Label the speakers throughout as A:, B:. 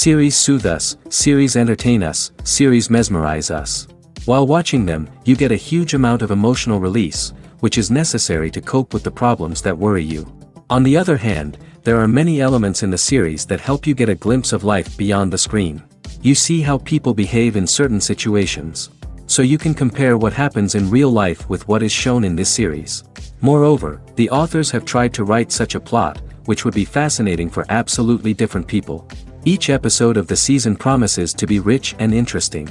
A: Series soothe us, series entertain us, series mesmerize us. While watching them, you get a huge amount of emotional release, which is necessary to cope with the problems that worry you. On the other hand, there are many elements in the series that help you get a glimpse of life beyond the screen. You see how people behave in certain situations. So you can compare what happens in real life with what is shown in this series. Moreover, the authors have tried to write such a plot, which would be fascinating for absolutely different people. Each episode of the season promises to be rich and interesting.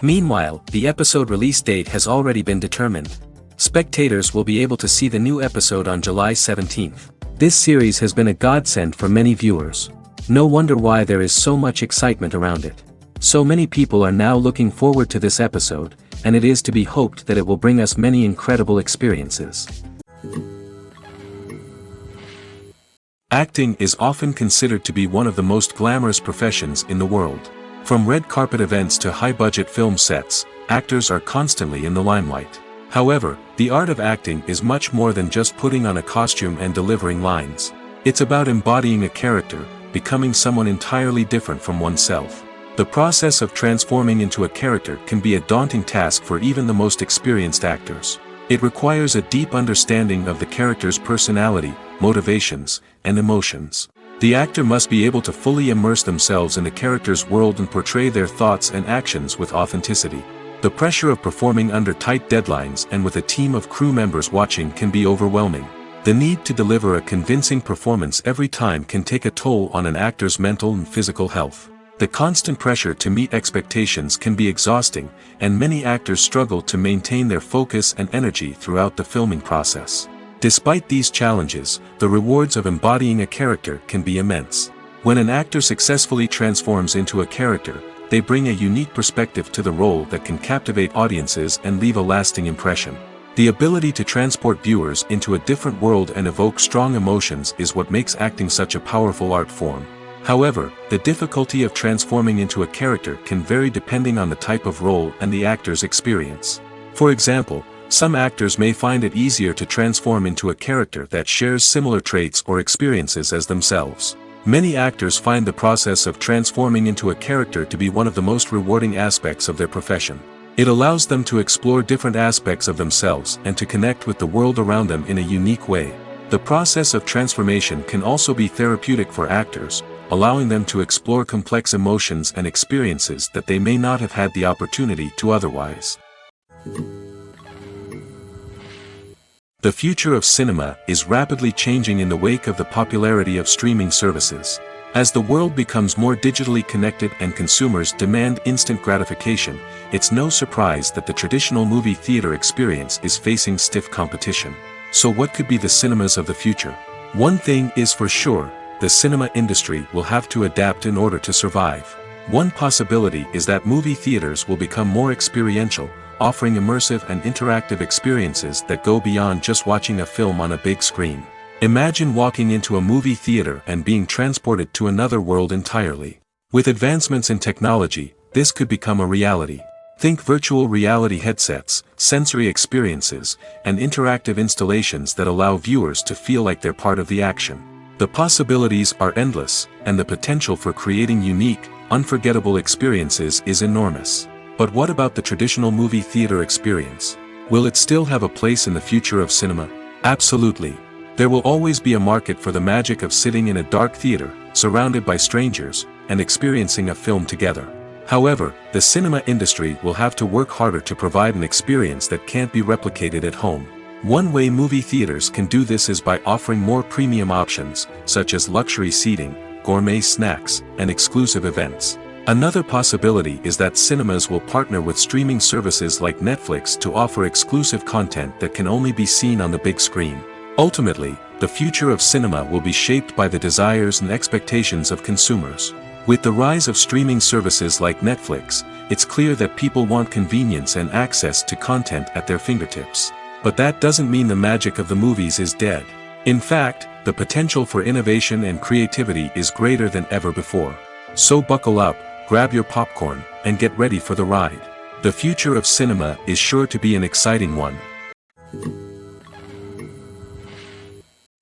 A: Meanwhile, the episode release date has already been determined. Spectators will be able to see the new episode on July 17th. This series has been a godsend for many viewers. No wonder why there is so much excitement around it. So many people are now looking forward to this episode, and it is to be hoped that it will bring us many incredible experiences. Acting is often considered to be one of the most glamorous professions in the world. From red carpet events to high-budget film sets, actors are constantly in the limelight. However, the art of acting is much more than just putting on a costume and delivering lines. It's about embodying a character, becoming someone entirely different from oneself. The process of transforming into a character can be a daunting task for even the most experienced actors. It requires a deep understanding of the character's personality, motivations, and emotions. The actor must be able to fully immerse themselves in the character's world and portray their thoughts and actions with authenticity. The pressure of performing under tight deadlines and with a team of crew members watching can be overwhelming. The need to deliver a convincing performance every time can take a toll on an actor's mental and physical health. The constant pressure to meet expectations can be exhausting, and many actors struggle to maintain their focus and energy throughout the filming process. Despite these challenges, the rewards of embodying a character can be immense. When an actor successfully transforms into a character, they bring a unique perspective to the role that can captivate audiences and leave a lasting impression. The ability to transport viewers into a different world and evoke strong emotions is what makes acting such a powerful art form. However, the difficulty of transforming into a character can vary depending on the type of role and the actor's experience. For example, some actors may find it easier to transform into a character that shares similar traits or experiences as themselves. Many actors find the process of transforming into a character to be one of the most rewarding aspects of their profession. It allows them to explore different aspects of themselves and to connect with the world around them in a unique way. The process of transformation can also be therapeutic for actors, allowing them to explore complex emotions and experiences that they may not have had the opportunity to otherwise. The future of cinema is rapidly changing in the wake of the popularity of streaming services. As the world becomes more digitally connected and consumers demand instant gratification, it's no surprise that the traditional movie theater experience is facing stiff competition. So what could be the cinemas of the future? One thing is for sure, the cinema industry will have to adapt in order to survive. One possibility is that movie theaters will become more experiential, offering immersive and interactive experiences that go beyond just watching a film on a big screen. Imagine walking into a movie theater and being transported to another world entirely. With advancements in technology, this could become a reality. Think virtual reality headsets, sensory experiences, and interactive installations that allow viewers to feel like they're part of the action. The possibilities are endless, and the potential for creating unique, unforgettable experiences is enormous. But what about the traditional movie theater experience? Will it still have a place in the future of cinema? Absolutely. There will always be a market for the magic of sitting in a dark theater, surrounded by strangers, and experiencing a film together. However, the cinema industry will have to work harder to provide an experience that can't be replicated at home. One way movie theaters can do this is by offering more premium options, such as luxury seating, gourmet snacks, and exclusive events. Another possibility is that cinemas will partner with streaming services like Netflix to offer exclusive content that can only be seen on the big screen. Ultimately, the future of cinema will be shaped by the desires and expectations of consumers. With the rise of streaming services like Netflix, it's clear that people want convenience and access to content at their fingertips. But that doesn't mean the magic of the movies is dead. In fact, the potential for innovation and creativity is greater than ever before. So buckle up, grab your popcorn, and get ready for the ride. The future of cinema is sure to be an exciting one.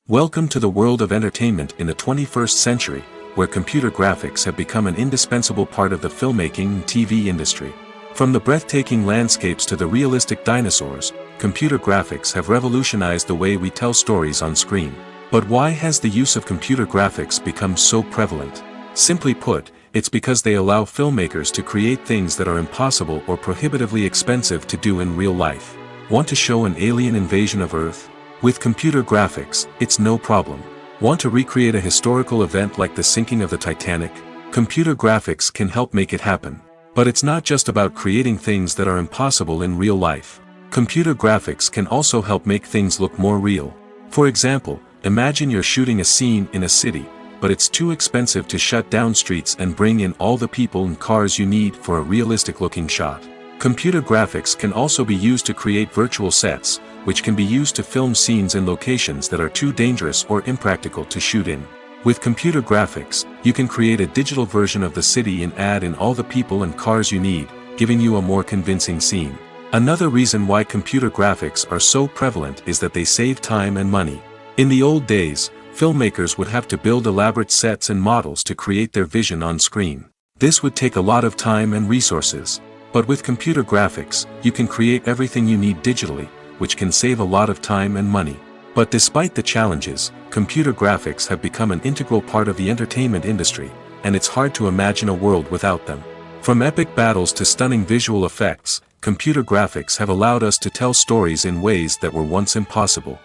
A: Welcome to the world of entertainment in the 21st century, where computer graphics have become an indispensable part of the filmmaking and TV industry. From the breathtaking landscapes to the realistic dinosaurs, computer graphics have revolutionized the way we tell stories on screen. But why has the use of computer graphics become so prevalent? Simply put, it's because they allow filmmakers to create things that are impossible or prohibitively expensive to do in real life. Want to show an alien invasion of Earth? With computer graphics, it's no problem. Want to recreate a historical event like the sinking of the Titanic? Computer graphics can help make it happen. But it's not just about creating things that are impossible in real life. Computer graphics can also help make things look more real. For example, imagine you're shooting a scene in a city, but it's too expensive to shut down streets and bring in all the people and cars you need for a realistic-looking shot. Computer graphics can also be used to create virtual sets, which can be used to film scenes in locations that are too dangerous or impractical to shoot in. With computer graphics, you can create a digital version of the city and add in all the people and cars you need, giving you a more convincing scene. Another reason why computer graphics are so prevalent is that they save time and money. In the old days, filmmakers would have to build elaborate sets and models to create their vision on screen. This would take a lot of time and resources. But with computer graphics, you can create everything you need digitally, which can save a lot of time and money. But despite the challenges, computer graphics have become an integral part of the entertainment industry, and it's hard to imagine a world without them. From epic battles to stunning visual effects, computer graphics have allowed us to tell stories in ways that were once impossible.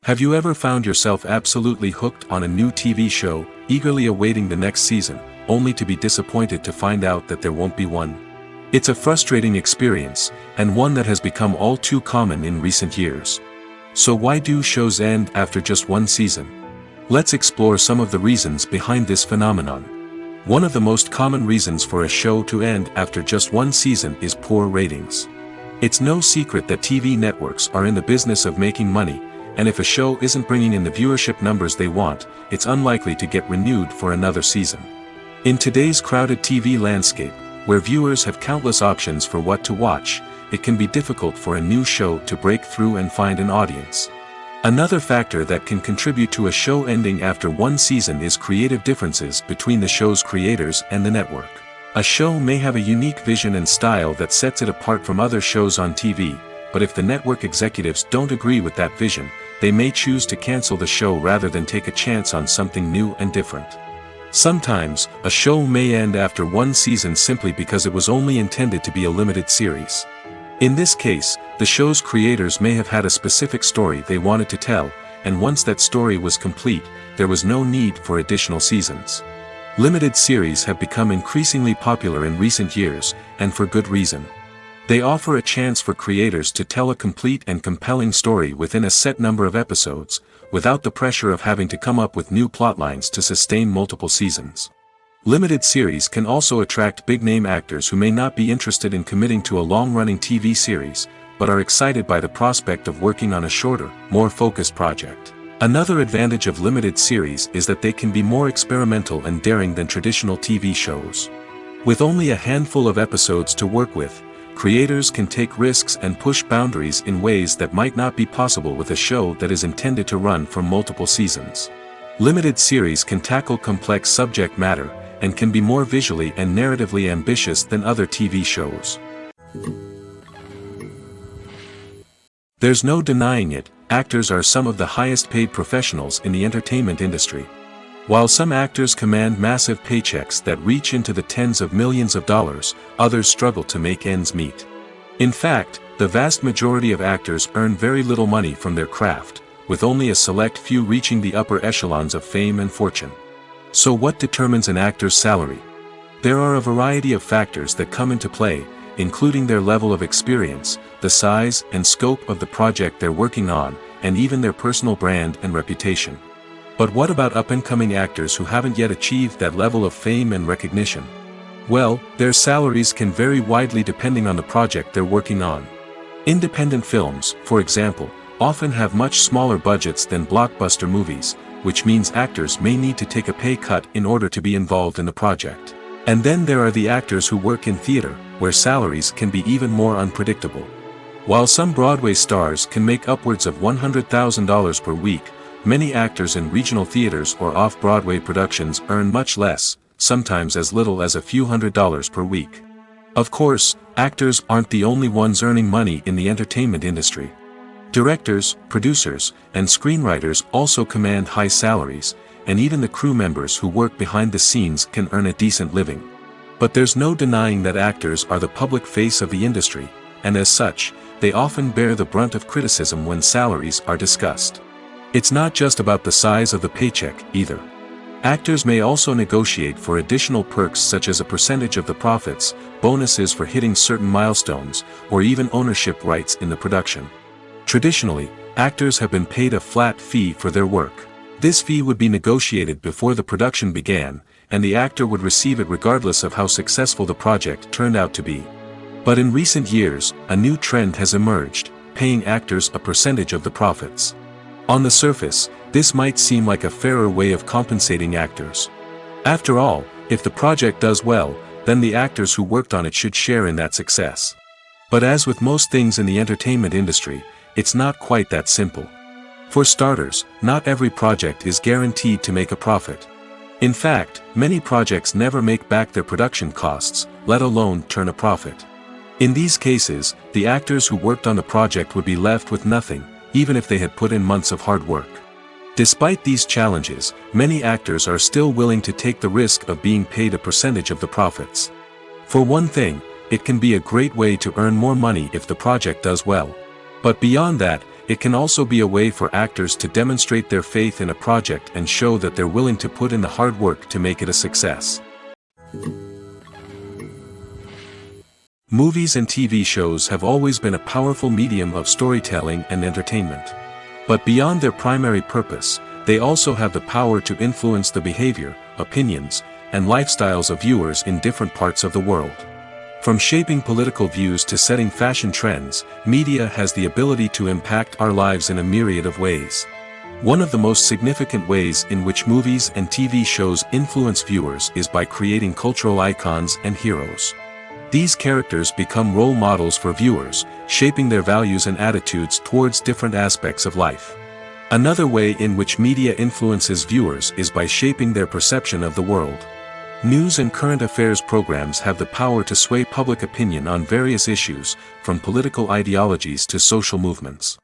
A: Have you ever found yourself absolutely hooked on a new TV show, eagerly awaiting the next season, only to be disappointed to find out that there won't be one? It's a frustrating experience, and one that has become all too common in recent years. So why do shows end after just one season? Let's explore some of the reasons behind this phenomenon. One of the most common reasons for a show to end after just one season is poor ratings. It's no secret that TV networks are in the business of making money, and if a show isn't bringing in the viewership numbers they want, it's unlikely to get renewed for another season. In today's crowded TV landscape, where viewers have countless options for what to watch, it can be difficult for a new show to break through and find an audience. Another factor that can contribute to a show ending after one season is creative differences between the show's creators and the network. A show may have a unique vision and style that sets it apart from other shows on TV, but if the network executives don't agree with that vision, they may choose to cancel the show rather than take a chance on something new and different. Sometimes, a show may end after one season simply because it was only intended to be a limited series. In this case, the show's creators may have had a specific story they wanted to tell, and once that story was complete, there was no need for additional seasons. Limited series have become increasingly popular in recent years, and for good reason. They offer a chance for creators to tell a complete and compelling story within a set number of episodes, without the pressure of having to come up with new plotlines to sustain multiple seasons. Limited series can also attract big-name actors who may not be interested in committing to a long-running TV series, but are excited by the prospect of working on a shorter, more focused project. Another advantage of limited series is that they can be more experimental and daring than traditional TV shows. With only a handful of episodes to work with, creators can take risks and push boundaries in ways that might not be possible with a show that is intended to run for multiple seasons. Limited series can tackle complex subject matter, and can be more visually and narratively ambitious than other TV shows. There's no denying it, actors are some of the highest paid professionals in the entertainment industry. While some actors command massive paychecks that reach into the tens of millions of dollars, others struggle to make ends meet. In fact, the vast majority of actors earn very little money from their craft, with only a select few reaching the upper echelons of fame and fortune. So what determines an actor's salary? There are a variety of factors that come into play, including their level of experience, the size and scope of the project they're working on, and even their personal brand and reputation. But what about up-and-coming actors who haven't yet achieved that level of fame and recognition? Well, their salaries can vary widely depending on the project they're working on. Independent films, for example, often have much smaller budgets than blockbuster movies, which means actors may need to take a pay cut in order to be involved in the project. And then there are the actors who work in theater, where salaries can be even more unpredictable. While some Broadway stars can make upwards of $100,000 per week, many actors in regional theaters or off-Broadway productions earn much less, sometimes as little as a few $100s per week. Of course, actors aren't the only ones earning money in the entertainment industry. Directors, producers, and screenwriters also command high salaries, and even the crew members who work behind the scenes can earn a decent living. But there's no denying that actors are the public face of the industry, and as such, they often bear the brunt of criticism when salaries are discussed. It's not just about the size of the paycheck, either. Actors may also negotiate for additional perks such as a percentage of the profits, bonuses for hitting certain milestones, or even ownership rights in the production. Traditionally, actors have been paid a flat fee for their work. This fee would be negotiated before the production began, and the actor would receive it regardless of how successful the project turned out to be. But in recent years, a new trend has emerged, paying actors a percentage of the profits. On the surface, this might seem like a fairer way of compensating actors. After all, if the project does well, then the actors who worked on it should share in that success. But as with most things in the entertainment industry, it's not quite that simple. For starters, not every project is guaranteed to make a profit. In fact, many projects never make back their production costs, let alone turn a profit. In these cases, the actors who worked on the project would be left with nothing, even if they had put in months of hard work. Despite these challenges, many actors are still willing to take the risk of being paid a percentage of the profits. For one thing, it can be a great way to earn more money if the project does well. But beyond that, it can also be a way for actors to demonstrate their faith in a project and show that they're willing to put in the hard work to make it a success. Movies and TV shows have always been a powerful medium of storytelling and entertainment. But beyond their primary purpose, they also have the power to influence the behavior, opinions, and lifestyles of viewers in different parts of the world. From shaping political views to setting fashion trends, media has the ability to impact our lives in a myriad of ways. One of the most significant ways in which movies and TV shows influence viewers is by creating cultural icons and heroes. These characters become role models for viewers, shaping their values and attitudes towards different aspects of life. Another way in which media influences viewers is by shaping their perception of the world. News and current affairs programs have the power to sway public opinion on various issues, from political ideologies to social movements.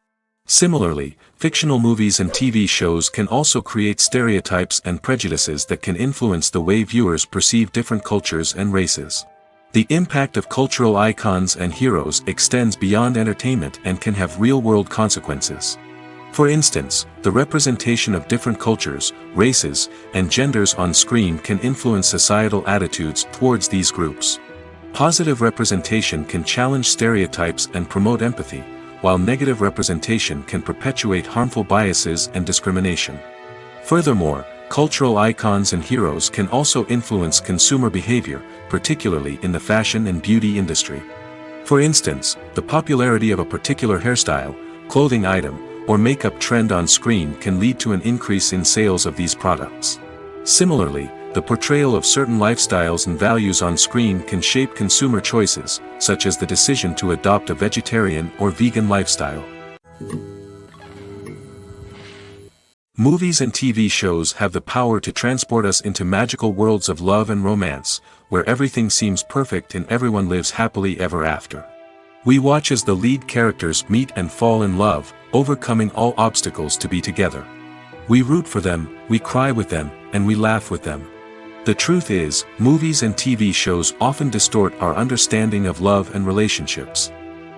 A: Similarly, fictional movies and TV shows can also create stereotypes and prejudices that can influence the way viewers perceive different cultures and races. The impact of cultural icons and heroes extends beyond entertainment and can have real-world consequences. For instance, the representation of different cultures, races, and genders on screen can influence societal attitudes towards these groups. Positive representation can challenge stereotypes and promote empathy, while negative representation can perpetuate harmful biases and discrimination. Furthermore, cultural icons and heroes can also influence consumer behavior, particularly in the fashion and beauty industry. For instance, the popularity of a particular hairstyle, clothing item, or makeup trend on screen can lead to an increase in sales of these products. Similarly, the portrayal of certain lifestyles and values on screen can shape consumer choices, such as the decision to adopt a vegetarian or vegan lifestyle. Movies and TV shows have the power to transport us into magical worlds of love and romance, where everything seems perfect and everyone lives happily ever after. We watch as the lead characters meet and fall in love, overcoming all obstacles to be together. We root for them, we cry with them, and we laugh with them. The truth is, movies and TV shows often distort our understanding of love and relationships.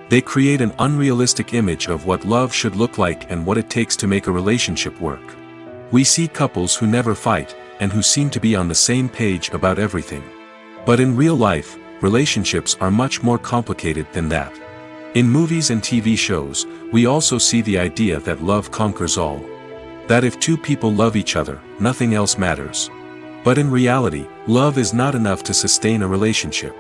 A: They create an unrealistic image of what love should look like and what it takes to make a relationship work. We see couples who never fight, and who seem to be on the same page about everything. But in real life, relationships are much more complicated than that. In movies and TV shows, we also see the idea that love conquers all. That if two people love each other, nothing else matters. But in reality, love is not enough to sustain a relationship.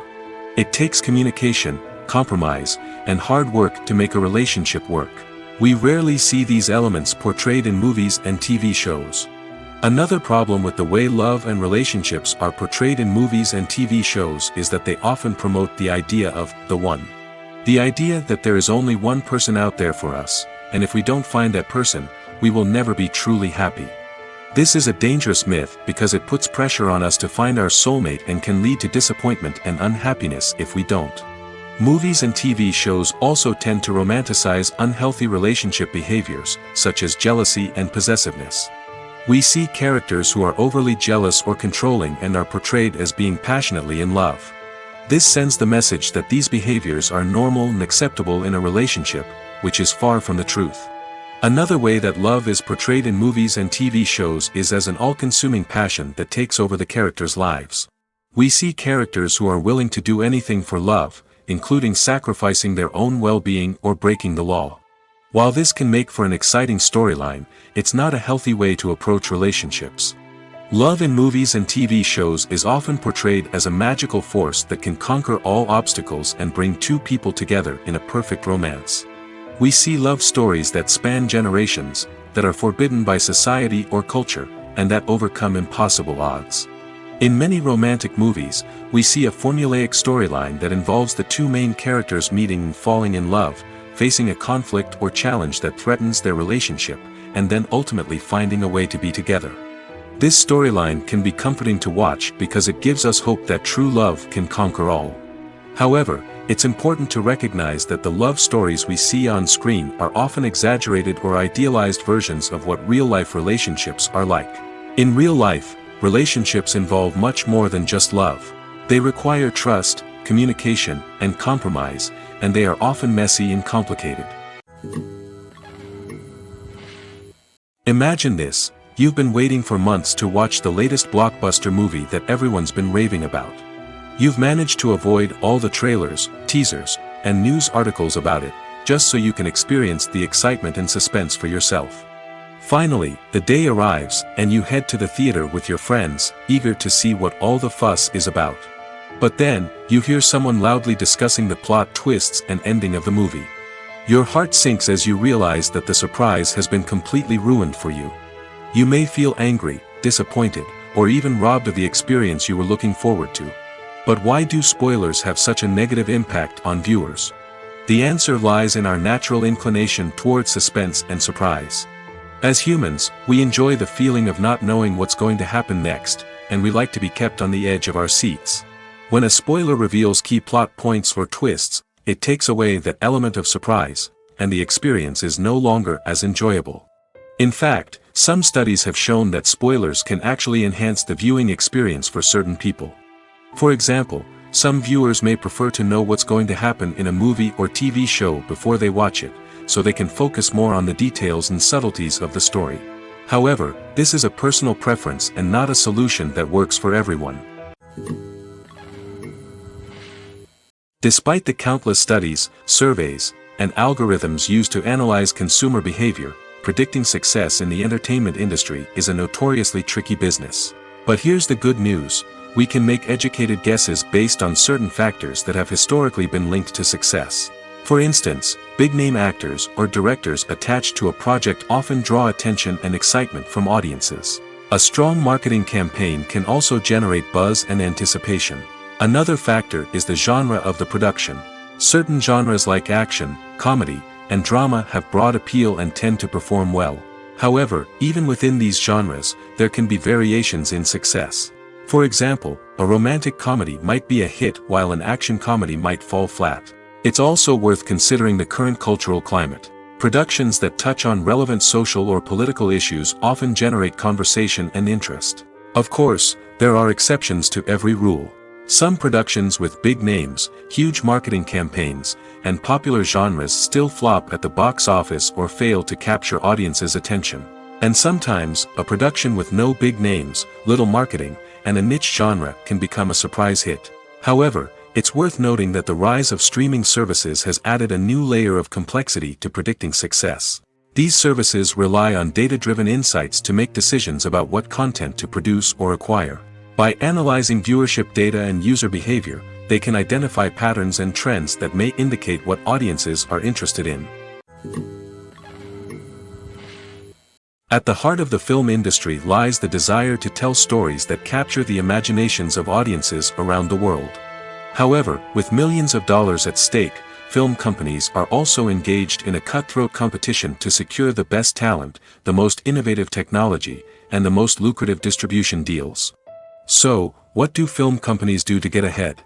A: It takes communication, compromise, and hard work to make a relationship work. We rarely see these elements portrayed in movies and TV shows. Another problem with the way love and relationships are portrayed in movies and TV shows is that they often promote the idea of the one. The idea that there is only one person out there for us, and if we don't find that person, we will never be truly happy. This is a dangerous myth because it puts pressure on us to find our soulmate and can lead to disappointment and unhappiness if we don't. Movies and TV shows also tend to romanticize unhealthy relationship behaviors, such as jealousy and possessiveness. We see characters who are overly jealous or controlling and are portrayed as being passionately in love. This sends the message that these behaviors are normal and acceptable in a relationship, which is far from the truth. Another way that love is portrayed in movies and TV shows is as an all-consuming passion that takes over the characters' lives. We see characters who are willing to do anything for love, including sacrificing their own well-being or breaking the law. While this can make for an exciting storyline, it's not a healthy way to approach relationships. Love in movies and TV shows is often portrayed as a magical force that can conquer all obstacles and bring two people together in a perfect romance. We see love stories that span generations, that are forbidden by society or culture, and that overcome impossible odds. In many romantic movies, we see a formulaic storyline that involves the two main characters meeting and falling in love, facing a conflict or challenge that threatens their relationship, and then ultimately finding a way to be together. This storyline can be comforting to watch because it gives us hope that true love can conquer all. However, it's important to recognize that the love stories we see on screen are often exaggerated or idealized versions of what real-life relationships are like. In real life, relationships involve much more than just love. They require trust, communication, and compromise, and they are often messy and complicated. Imagine this: you've been waiting for months to watch the latest blockbuster movie that everyone's been raving about. You've managed to avoid all the trailers, teasers, and news articles about it, just so you can experience the excitement and suspense for yourself. Finally, the day arrives, and you head to the theater with your friends, eager to see what all the fuss is about. But then, you hear someone loudly discussing the plot twists and ending of the movie. Your heart sinks as you realize that the surprise has been completely ruined for you. You may feel angry, disappointed, or even robbed of the experience you were looking forward to. But why do spoilers have such a negative impact on viewers? The answer lies in our natural inclination towards suspense and surprise. As humans, we enjoy the feeling of not knowing what's going to happen next, and we like to be kept on the edge of our seats. When a spoiler reveals key plot points or twists, it takes away that element of surprise, and the experience is no longer as enjoyable. In fact, some studies have shown that spoilers can actually enhance the viewing experience for certain people. For example, some viewers may prefer to know what's going to happen in a movie or TV show before they watch it, so they can focus more on the details and subtleties of the story. However, this is a personal preference and not a solution that works for everyone. Despite the countless studies, surveys, and algorithms used to analyze consumer behavior, predicting success in the entertainment industry is a notoriously tricky business. But here's the good news: we can make educated guesses based on certain factors that have historically been linked to success. For instance, big-name actors or directors attached to a project often draw attention and excitement from audiences. A strong marketing campaign can also generate buzz and anticipation. Another factor is the genre of the production. Certain genres like action, comedy, and drama have broad appeal and tend to perform well. However, even within these genres, there can be variations in success. For example, a romantic comedy might be a hit while an action comedy might fall flat. It's also worth considering the current cultural climate. Productions that touch on relevant social or political issues often generate conversation and interest. Of course, there are exceptions to every rule. Some productions with big names, huge marketing campaigns, and popular genres still flop at the box office or fail to capture audiences' attention. And sometimes, a production with no big names, little marketing, and a niche genre can become a surprise hit. However, it's worth noting that the rise of streaming services has added a new layer of complexity to predicting success. These services rely on data-driven insights to make decisions about what content to produce or acquire. By analyzing viewership data and user behavior, they can identify patterns and trends that may indicate what audiences are interested in. At the heart of the film industry lies the desire to tell stories that capture the imaginations of audiences around the world. However, with millions of dollars at stake, film companies are also engaged in a cutthroat competition to secure the best talent, the most innovative technology, and the most lucrative distribution deals. So, what do film companies do to get ahead?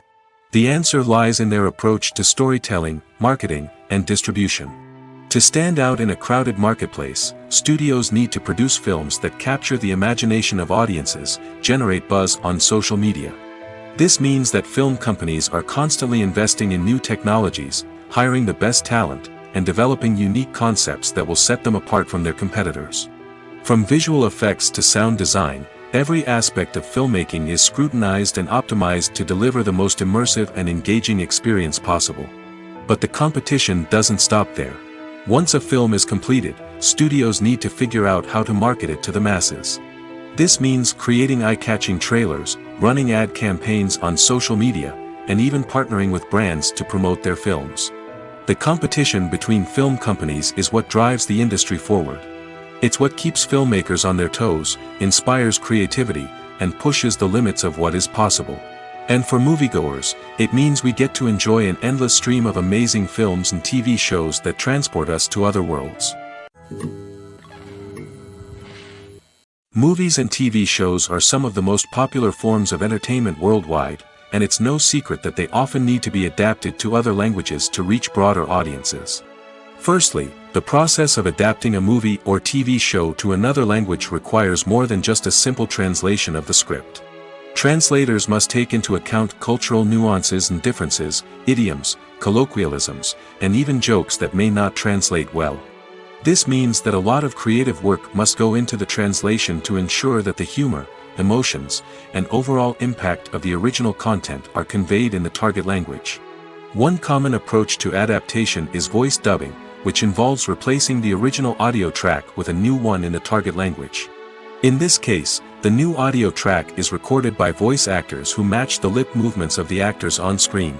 A: The answer lies in their approach to storytelling, marketing, and distribution. To stand out in a crowded marketplace, studios need to produce films that capture the imagination of audiences, generate buzz on social media. This means that film companies are constantly investing in new technologies, hiring the best talent, and developing unique concepts that will set them apart from their competitors. From visual effects to sound design, every aspect of filmmaking is scrutinized and optimized to deliver the most immersive and engaging experience possible. But the competition doesn't stop there. Once a film is completed, studios need to figure out how to market it to the masses. This means creating eye-catching trailers, running ad campaigns on social media, and even partnering with brands to promote their films. The competition between film companies is what drives the industry forward. It's what keeps filmmakers on their toes, inspires creativity, and pushes the limits of what is possible. And for moviegoers, it means we get to enjoy an endless stream of amazing films and TV shows that transport us to other worlds. Movies and TV shows are some of the most popular forms of entertainment worldwide, and it's no secret that they often need to be adapted to other languages to reach broader audiences. Firstly, the process of adapting a movie or TV show to another language requires more than just a simple translation of the script. Translators must take into account cultural nuances and differences, idioms, colloquialisms, and even jokes that may not translate well. This means that a lot of creative work must go into the translation to ensure that the humor, emotions, and overall impact of the original content are conveyed in the target language. One common approach to adaptation is voice dubbing, which involves replacing the original audio track with a new one in the target language. In this case, the new audio track is recorded by voice actors who match the lip movements of the actors on screen.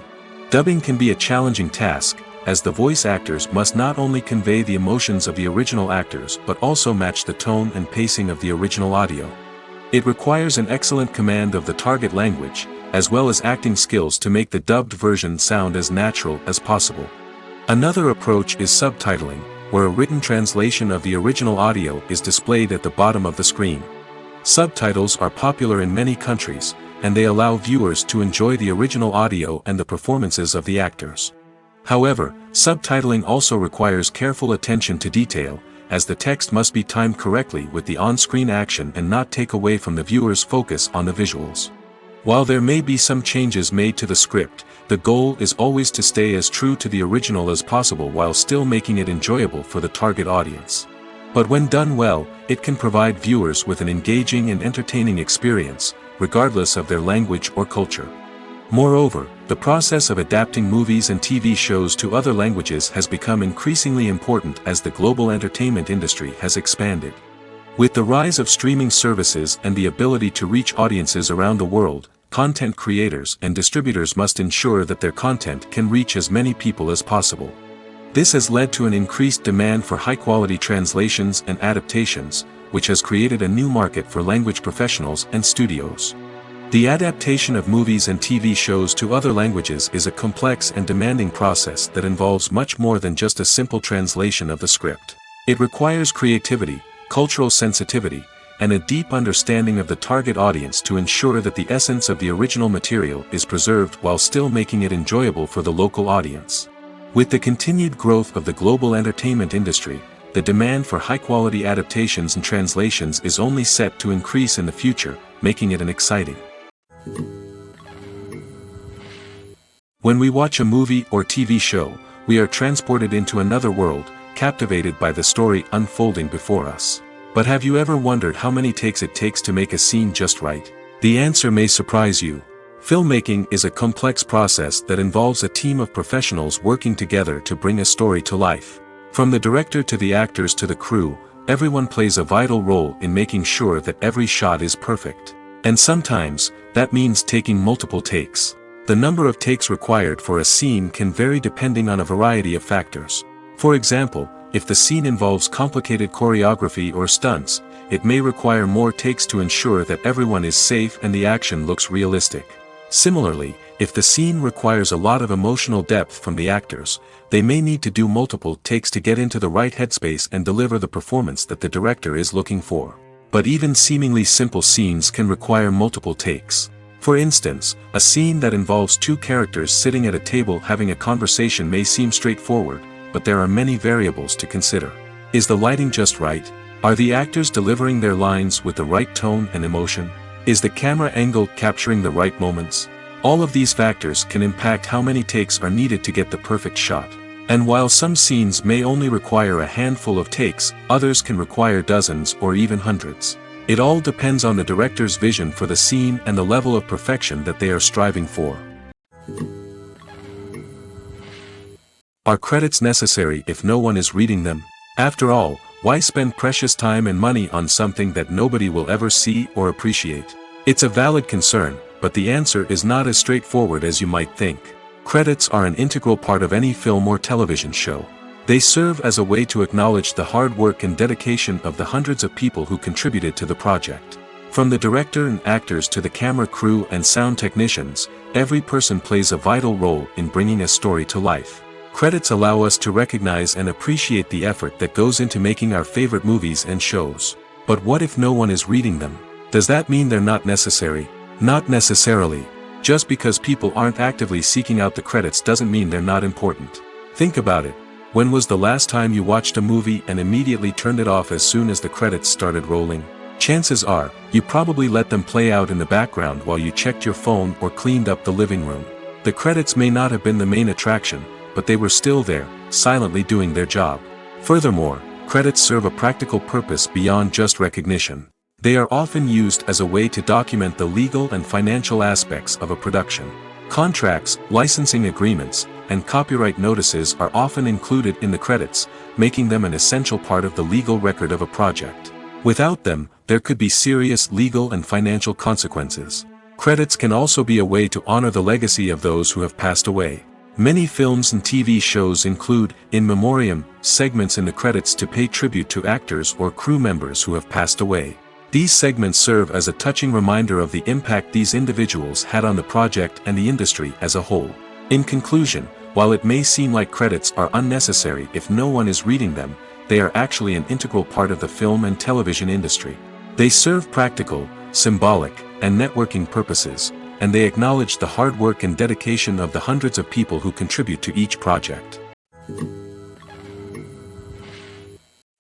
A: Dubbing can be a challenging task, as the voice actors must not only convey the emotions of the original actors but also match the tone and pacing of the original audio. It requires an excellent command of the target language, as well as acting skills to make the dubbed version sound as natural as possible. Another approach is subtitling, where a written translation of the original audio is displayed at the bottom of the screen. Subtitles are popular in many countries, and they allow viewers to enjoy the original audio and the performances of the actors. However, subtitling also requires careful attention to detail, as the text must be timed correctly with the on-screen action and not take away from the viewer's focus on the visuals. While there may be some changes made to the script, the goal is always to stay as true to the original as possible while still making it enjoyable for the target audience. But when done well, it can provide viewers with an engaging and entertaining experience, regardless of their language or culture. Moreover, the process of adapting movies and TV shows to other languages has become increasingly important as the global entertainment industry has expanded. With the rise of streaming services and the ability to reach audiences around the world, content creators and distributors must ensure that their content can reach as many people as possible. This has led to an increased demand for high-quality translations and adaptations, which has created a new market for language professionals and studios. The adaptation of movies and TV shows to other languages is a complex and demanding process that involves much more than just a simple translation of the script. It requires creativity, cultural sensitivity, and a deep understanding of the target audience to ensure that the essence of the original material is preserved while still making it enjoyable for the local audience. With the continued growth of the global entertainment industry, the demand for high-quality adaptations and translations is only set to increase in the future, making it an exciting. When we watch a movie or TV show, we are transported into another world, captivated by the story unfolding before us. But have you ever wondered how many takes it takes to make a scene just right? The answer may surprise you. Filmmaking is a complex process that involves a team of professionals working together to bring a story to life. From the director to the actors to the crew, everyone plays a vital role in making sure that every shot is perfect. And sometimes, that means taking multiple takes. The number of takes required for a scene can vary depending on a variety of factors. For example, if the scene involves complicated choreography or stunts, it may require more takes to ensure that everyone is safe and the action looks realistic. Similarly, if the scene requires a lot of emotional depth from the actors, they may need to do multiple takes to get into the right headspace and deliver the performance that the director is looking for. But even seemingly simple scenes can require multiple takes. For instance, a scene that involves two characters sitting at a table having a conversation may seem straightforward, but there are many variables to consider. Is the lighting just right? Are the actors delivering their lines with the right tone and emotion? Is the camera angle capturing the right moments? All of these factors can impact how many takes are needed to get the perfect shot. And while some scenes may only require a handful of takes, others can require dozens or even hundreds. It all depends on the director's vision for the scene and the level of perfection that they are striving for. Are credits necessary if no one is reading them? After all, why spend precious time and money on something that nobody will ever see or appreciate? It's a valid concern, but the answer is not as straightforward as you might think. Credits are an integral part of any film or television show. They serve as a way to acknowledge the hard work and dedication of the hundreds of people who contributed to the project. From the director and actors to the camera crew and sound technicians, every person plays a vital role in bringing a story to life. Credits allow us to recognize and appreciate the effort that goes into making our favorite movies and shows. But what if no one is reading them? Does that mean they're not necessary? Not necessarily. Just because people aren't actively seeking out the credits doesn't mean they're not important. Think about it. When was the last time you watched a movie and immediately turned it off as soon as the credits started rolling? Chances are, you probably let them play out in the background while you checked your phone or cleaned up the living room. The credits may not have been the main attraction, but they were still there, silently doing their job. Furthermore, credits serve a practical purpose beyond just recognition. They are often used as a way to document the legal and financial aspects of a production. Contracts, licensing agreements, and copyright notices are often included in the credits, making them an essential part of the legal record of a project. Without them, there could be serious legal and financial consequences. Credits can also be a way to honor the legacy of those who have passed away. Many films and TV shows include, in memoriam, segments in the credits to pay tribute to actors or crew members who have passed away. These segments serve as a touching reminder of the impact these individuals had on the project and the industry as a whole. In conclusion, while it may seem like credits are unnecessary if no one is reading them, they are actually an integral part of the film and television industry. They serve practical, symbolic, and networking purposes, and they acknowledge the hard work and dedication of the hundreds of people who contribute to each project.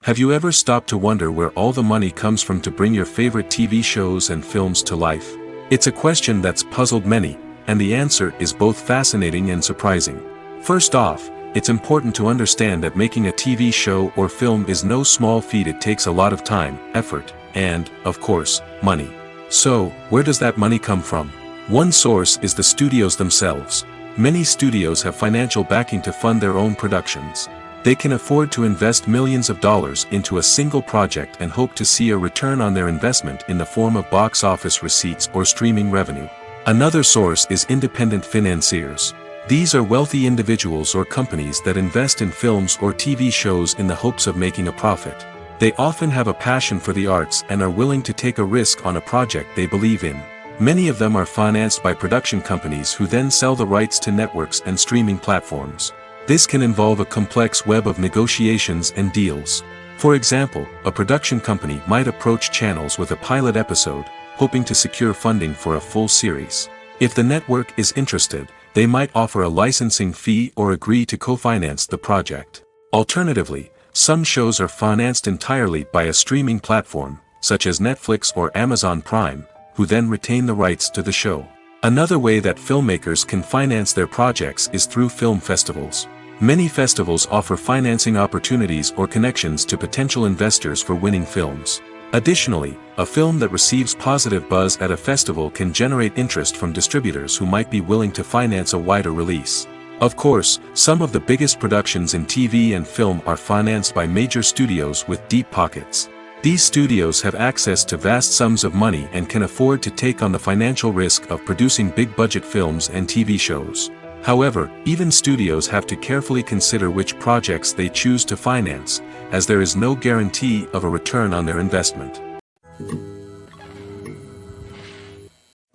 A: Have you ever stopped to wonder where all the money comes from to bring your favorite TV shows and films to life? It's a question that's puzzled many, and the answer is both fascinating and surprising. First off, it's important to understand that making a TV show or film is no small feat. It takes a lot of time, effort, and, of course, money. So, where does that money come from? One source is the studios themselves. Many studios have financial backing to fund their own productions. They can afford to invest millions of dollars into a single project and hope to see a return on their investment in the form of box office receipts or streaming revenue. Another source is independent financiers. These are wealthy individuals or companies that invest in films or TV shows in the hopes of making a profit. They often have a passion for the arts and are willing to take a risk on a project they believe in. Many of them are financed by production companies who then sell the rights to networks and streaming platforms. This can involve a complex web of negotiations and deals. For example, a production company might approach channels with a pilot episode, hoping to secure funding for a full series. If the network is interested, they might offer a licensing fee or agree to co-finance the project. Alternatively, some shows are financed entirely by a streaming platform, such as Netflix or Amazon Prime, who then retain the rights to the show. Another way that filmmakers can finance their projects is through film festivals. Many festivals offer financing opportunities or connections to potential investors for winning films. Additionally, a film that receives positive buzz at a festival can generate interest from distributors who might be willing to finance a wider release. Of course, some of the biggest productions in TV and film are financed by major studios with deep pockets. These studios have access to vast sums of money and can afford to take on the financial risk of producing big-budget films and TV shows. However, even studios have to carefully consider which projects they choose to finance, as there is no guarantee of a return on their investment.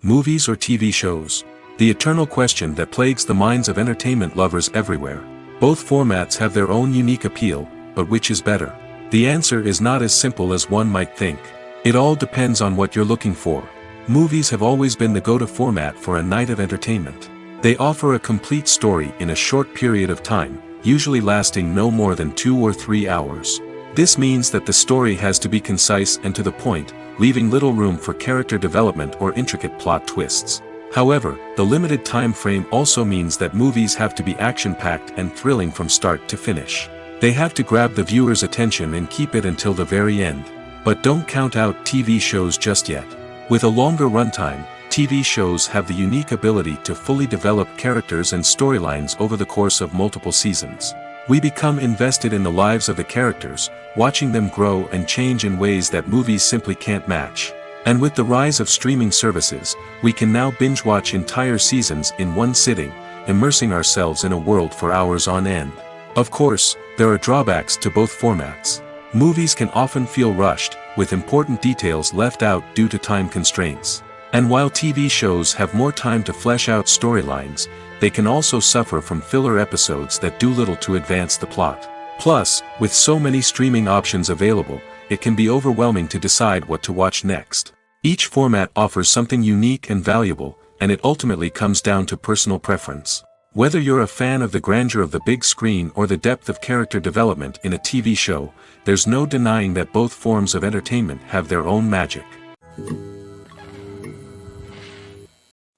A: Movies or TV shows? The eternal question that plagues the minds of entertainment lovers everywhere. Both formats have their own unique appeal, but which is better? The answer is not as simple as one might think. It all depends on what you're looking for. Movies have always been the go-to format for a night of entertainment. They offer a complete story in a short period of time, usually lasting no more than 2 or 3 hours. This means that the story has to be concise and to the point, leaving little room for character development or intricate plot twists. However, the limited time frame also means that movies have to be action-packed and thrilling from start to finish. They have to grab the viewer's attention and keep it until the very end. But don't count out TV shows just yet. With a longer runtime, TV shows have the unique ability to fully develop characters and storylines over the course of multiple seasons. We become invested in the lives of the characters, watching them grow and change in ways that movies simply can't match. And with the rise of streaming services, we can now binge-watch entire seasons in one sitting, immersing ourselves in a world for hours on end. Of course, there are drawbacks to both formats. Movies can often feel rushed, with important details left out due to time constraints. And while TV shows have more time to flesh out storylines, they can also suffer from filler episodes that do little to advance the plot. Plus, with so many streaming options available, it can be overwhelming to decide what to watch next. Each format offers something unique and valuable, and it ultimately comes down to personal preference. Whether you're a fan of the grandeur of the big screen or the depth of character development in a TV show, there's no denying that both forms of entertainment have their own magic.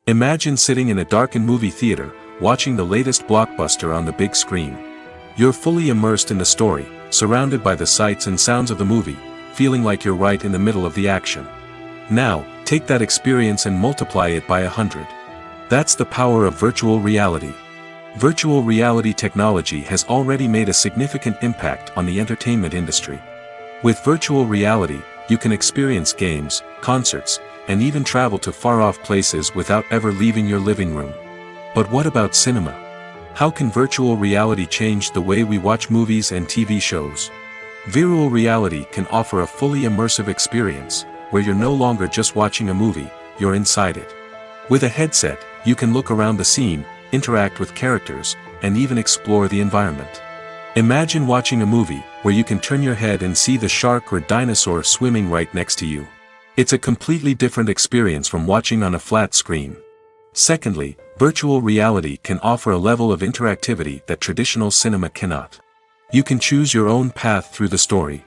A: Imagine sitting in a darkened movie theater, watching the latest blockbuster on the big screen. You're fully immersed in the story, surrounded by the sights and sounds of the movie, feeling like you're right in the middle of the action. Now, take that experience and multiply it by 100. That's the power of virtual reality. Virtual reality technology has already made a significant impact on the entertainment industry. With virtual reality, you can experience games, concerts, and even travel to far-off places without ever leaving your living room. But what about cinema? How can virtual reality change the way we watch movies and TV shows? Virtual reality can offer a fully immersive experience, where you're no longer just watching a movie, you're inside it. With a headset, you can look around the scene, interact with characters, and even explore the environment. Imagine watching a movie where you can turn your head and see the shark or dinosaur swimming right next to you. It's a completely different experience from watching on a flat screen. Secondly, virtual reality can offer a level of interactivity that traditional cinema cannot. You can choose your own path through the story.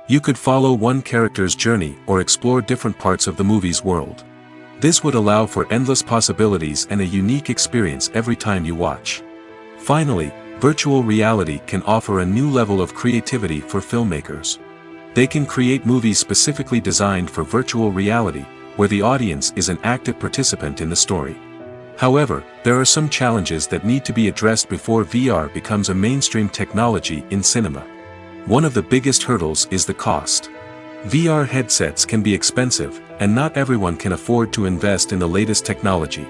A: You could follow one character's journey or explore different parts of the movie's world. This would allow for endless possibilities and a unique experience every time you watch. Finally, virtual reality can offer a new level of creativity for filmmakers. They can create movies specifically designed for virtual reality, where the audience is an active participant in the story. However, there are some challenges that need to be addressed before VR becomes a mainstream technology in cinema. One of the biggest hurdles is the cost. VR headsets can be expensive, and not everyone can afford to invest in the latest technology.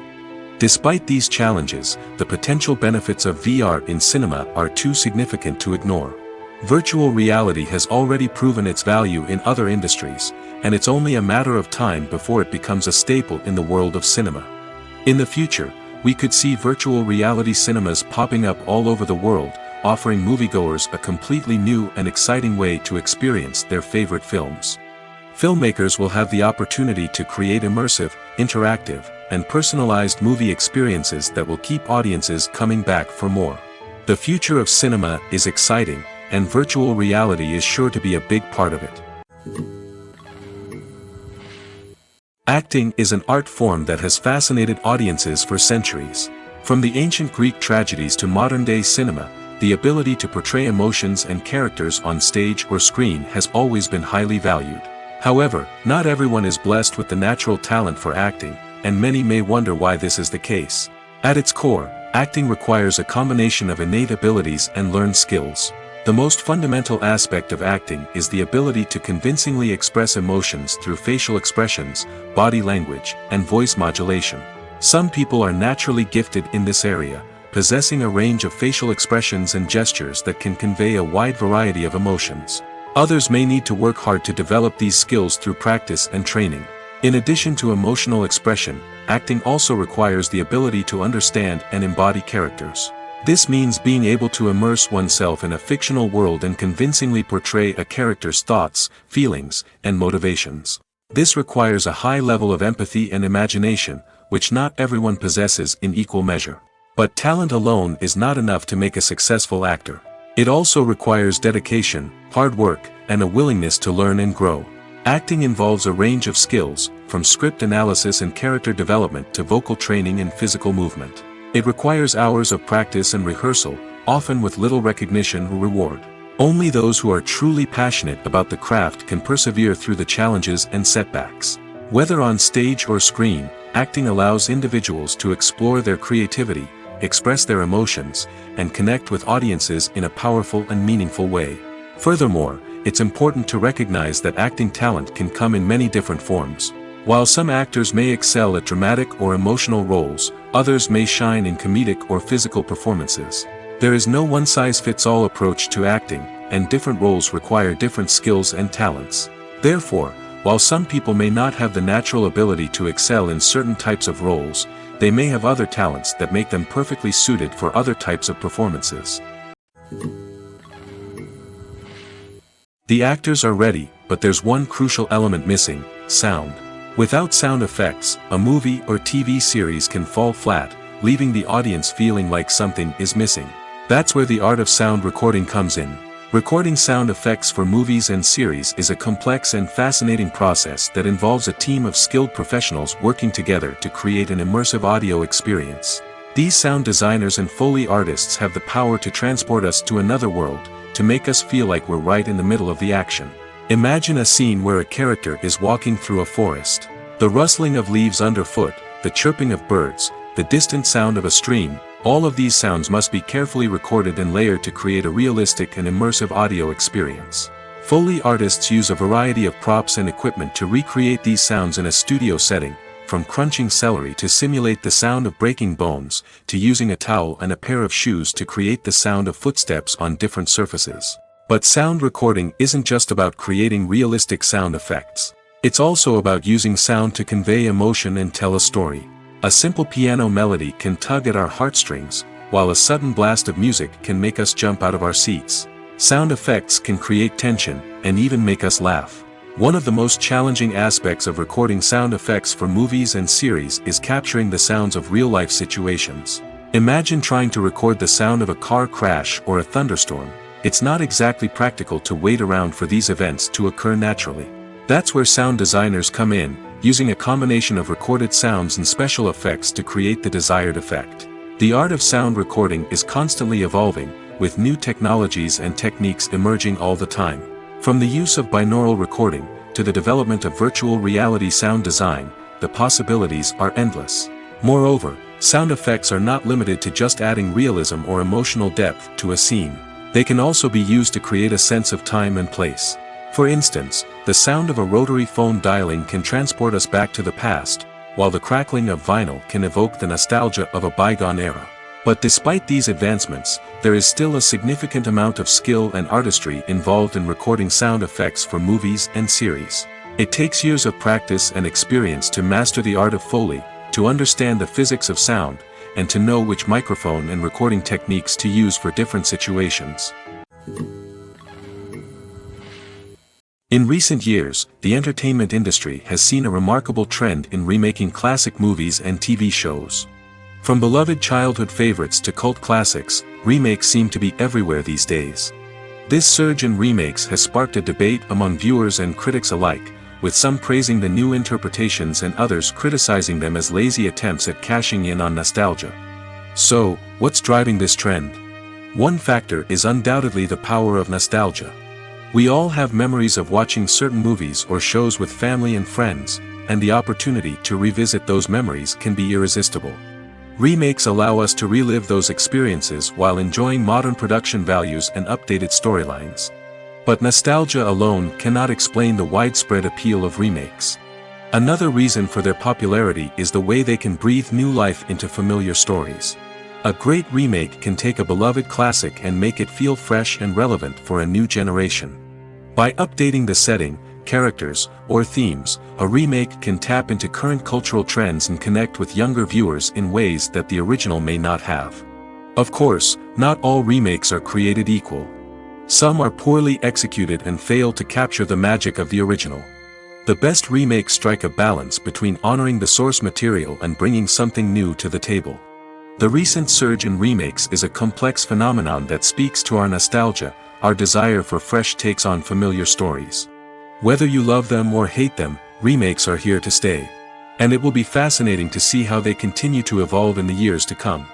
A: Despite these challenges, the potential benefits of VR in cinema are too significant to ignore. Virtual reality has already proven its value in other industries, and it's only a matter of time before it becomes a staple in the world of cinema. In the future, we could see virtual reality cinemas popping up all over the world, offering moviegoers a completely new and exciting way to experience their favorite films. Filmmakers will have the opportunity to create immersive, interactive, and personalized movie experiences that will keep audiences coming back for more. The future of cinema is exciting, and virtual reality is sure to be a big part of it. Acting is an art form that has fascinated audiences for centuries. From the ancient Greek tragedies to modern-day cinema, the ability to portray emotions and characters on stage or screen has always been highly valued. However, not everyone is blessed with the natural talent for acting, and many may wonder why this is the case. At its core, acting requires a combination of innate abilities and learned skills. The most fundamental aspect of acting is the ability to convincingly express emotions through facial expressions, body language, and voice modulation. Some people are naturally gifted in this area, possessing a range of facial expressions and gestures that can convey a wide variety of emotions. Others may need to work hard to develop these skills through practice and training. In addition to emotional expression, acting also requires the ability to understand and embody characters. This means being able to immerse oneself in a fictional world and convincingly portray a character's thoughts, feelings, and motivations. This requires a high level of empathy and imagination, which not everyone possesses in equal measure. But talent alone is not enough to make a successful actor. It also requires dedication, hard work, and a willingness to learn and grow. Acting involves a range of skills, from script analysis and character development to vocal training and physical movement. It requires hours of practice and rehearsal, often with little recognition or reward. Only those who are truly passionate about the craft can persevere through the challenges and setbacks. Whether on stage or screen, acting allows individuals to explore their creativity, express their emotions, and connect with audiences in a powerful and meaningful way. Furthermore, it's important to recognize that acting talent can come in many different forms. While some actors may excel at dramatic or emotional roles, others may shine in comedic or physical performances. There is no one-size-fits-all approach to acting, and different roles require different skills and talents. Therefore, while some people may not have the natural ability to excel in certain types of roles, they may have other talents that make them perfectly suited for other types of performances. The actors are ready, but there's one crucial element missing: sound. Without sound effects, a movie or TV series can fall flat, leaving the audience feeling like something is missing. That's where the art of sound recording comes in. Recording sound effects for movies and series is a complex and fascinating process that involves a team of skilled professionals working together to create an immersive audio experience. These sound designers and Foley artists have the power to transport us to another world, to make us feel like we're right in the middle of the action. Imagine a scene where a character is walking through a forest. The rustling of leaves underfoot, the chirping of birds, the distant sound of a stream, all of these sounds must be carefully recorded and layered to create a realistic and immersive audio experience. Foley artists use a variety of props and equipment to recreate these sounds in a studio setting, from crunching celery to simulate the sound of breaking bones, to using a towel and a pair of shoes to create the sound of footsteps on different surfaces. But sound recording isn't just about creating realistic sound effects. It's also about using sound to convey emotion and tell a story. A simple piano melody can tug at our heartstrings, while a sudden blast of music can make us jump out of our seats. Sound effects can create tension, and even make us laugh. One of the most challenging aspects of recording sound effects for movies and series is capturing the sounds of real-life situations. Imagine trying to record the sound of a car crash or a thunderstorm. It's not exactly practical to wait around for these events to occur naturally. That's where sound designers come in, using a combination of recorded sounds and special effects to create the desired effect. The art of sound recording is constantly evolving, with new technologies and techniques emerging all the time. From the use of binaural recording, to the development of virtual reality sound design, the possibilities are endless. Moreover, sound effects are not limited to just adding realism or emotional depth to a scene. They can also be used to create a sense of time and place. For instance, the sound of a rotary phone dialing can transport us back to the past, while the crackling of vinyl can evoke the nostalgia of a bygone era. But despite these advancements, there is still a significant amount of skill and artistry involved in recording sound effects for movies and series. It takes years of practice and experience to master the art of Foley, to understand the physics of sound, and to know which microphone and recording techniques to use for different situations. In recent years, the entertainment industry has seen a remarkable trend in remaking classic movies and TV shows. From beloved childhood favorites to cult classics, remakes seem to be everywhere these days. This surge in remakes has sparked a debate among viewers and critics alike, with some praising the new interpretations and others criticizing them as lazy attempts at cashing in on nostalgia. So, what's driving this trend? One factor is undoubtedly the power of nostalgia. We all have memories of watching certain movies or shows with family and friends, and the opportunity to revisit those memories can be irresistible. Remakes allow us to relive those experiences while enjoying modern production values and updated storylines. But nostalgia alone cannot explain the widespread appeal of remakes. Another reason for their popularity is the way they can breathe new life into familiar stories. A great remake can take a beloved classic and make it feel fresh and relevant for a new generation. By updating the setting, characters, or themes, a remake can tap into current cultural trends and connect with younger viewers in ways that the original may not have. Of course, not all remakes are created equal. Some are poorly executed and fail to capture the magic of the original. The best remakes strike a balance between honoring the source material and bringing something new to the table. The recent surge in remakes is a complex phenomenon that speaks to our nostalgia, our desire for fresh takes on familiar stories. Whether you love them or hate them, remakes are here to stay. And it will be fascinating to see how they continue to evolve in the years to come.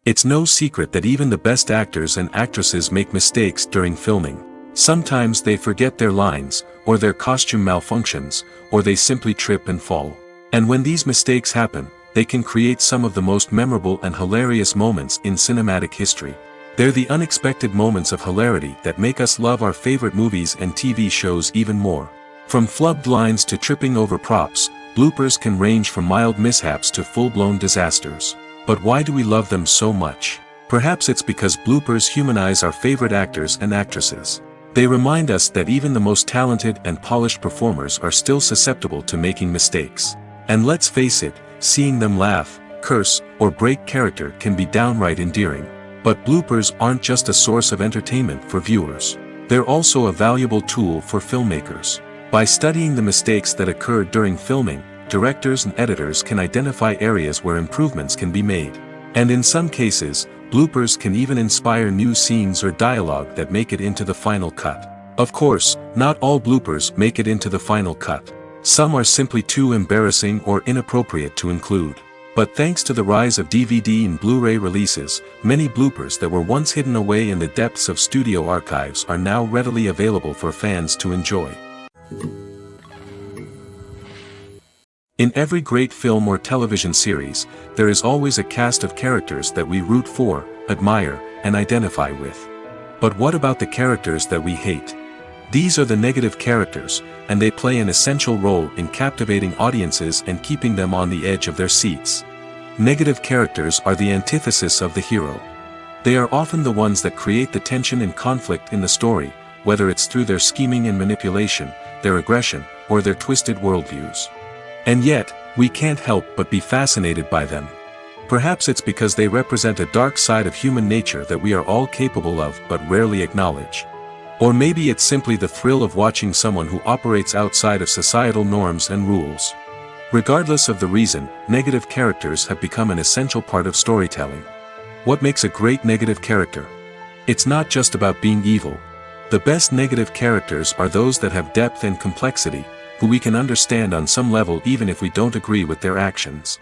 A: It's no secret that even the best actors and actresses make mistakes during filming. Sometimes they forget their lines, or their costume malfunctions, or they simply trip and fall. And when these mistakes happen, they can create some of the most memorable and hilarious moments in cinematic history. They're the unexpected moments of hilarity that make us love our favorite movies and TV shows even more. From flubbed lines to tripping over props, bloopers can range from mild mishaps to full-blown disasters. But why do we love them so much? Perhaps it's because bloopers humanize our favorite actors and actresses. They remind us that even the most talented and polished performers are still susceptible to making mistakes. And let's face it, seeing them laugh, curse, or break character can be downright endearing. But bloopers aren't just a source of entertainment for viewers. They're also a valuable tool for filmmakers. By studying the mistakes that occurred during filming, directors and editors can identify areas where improvements can be made. And in some cases, bloopers can even inspire new scenes or dialogue that make it into the final cut. Of course, not all bloopers make it into the final cut. Some are simply too embarrassing or inappropriate to include. But thanks to the rise of DVD and Blu-ray releases, many bloopers that were once hidden away in the depths of studio archives are now readily available for fans to enjoy. In every great film or television series, there is always a cast of characters that we root for, admire, and identify with. But what about the characters that we hate? These are the negative characters, and they play an essential role in captivating audiences and keeping them on the edge of their seats. Negative characters are the antithesis of the hero. They are often the ones that create the tension and conflict in the story, whether it's through their scheming and manipulation, their aggression, or their twisted worldviews. And yet, we can't help but be fascinated by them. Perhaps it's because they represent a dark side of human nature that we are all capable of but rarely acknowledge. Or maybe it's simply the thrill of watching someone who operates outside of societal norms and rules. Regardless of the reason, negative characters have become an essential part of storytelling. What makes a great negative character? It's not just about being evil. The best negative characters are those that have depth and complexity, who we can understand on some level even if we don't agree with their actions.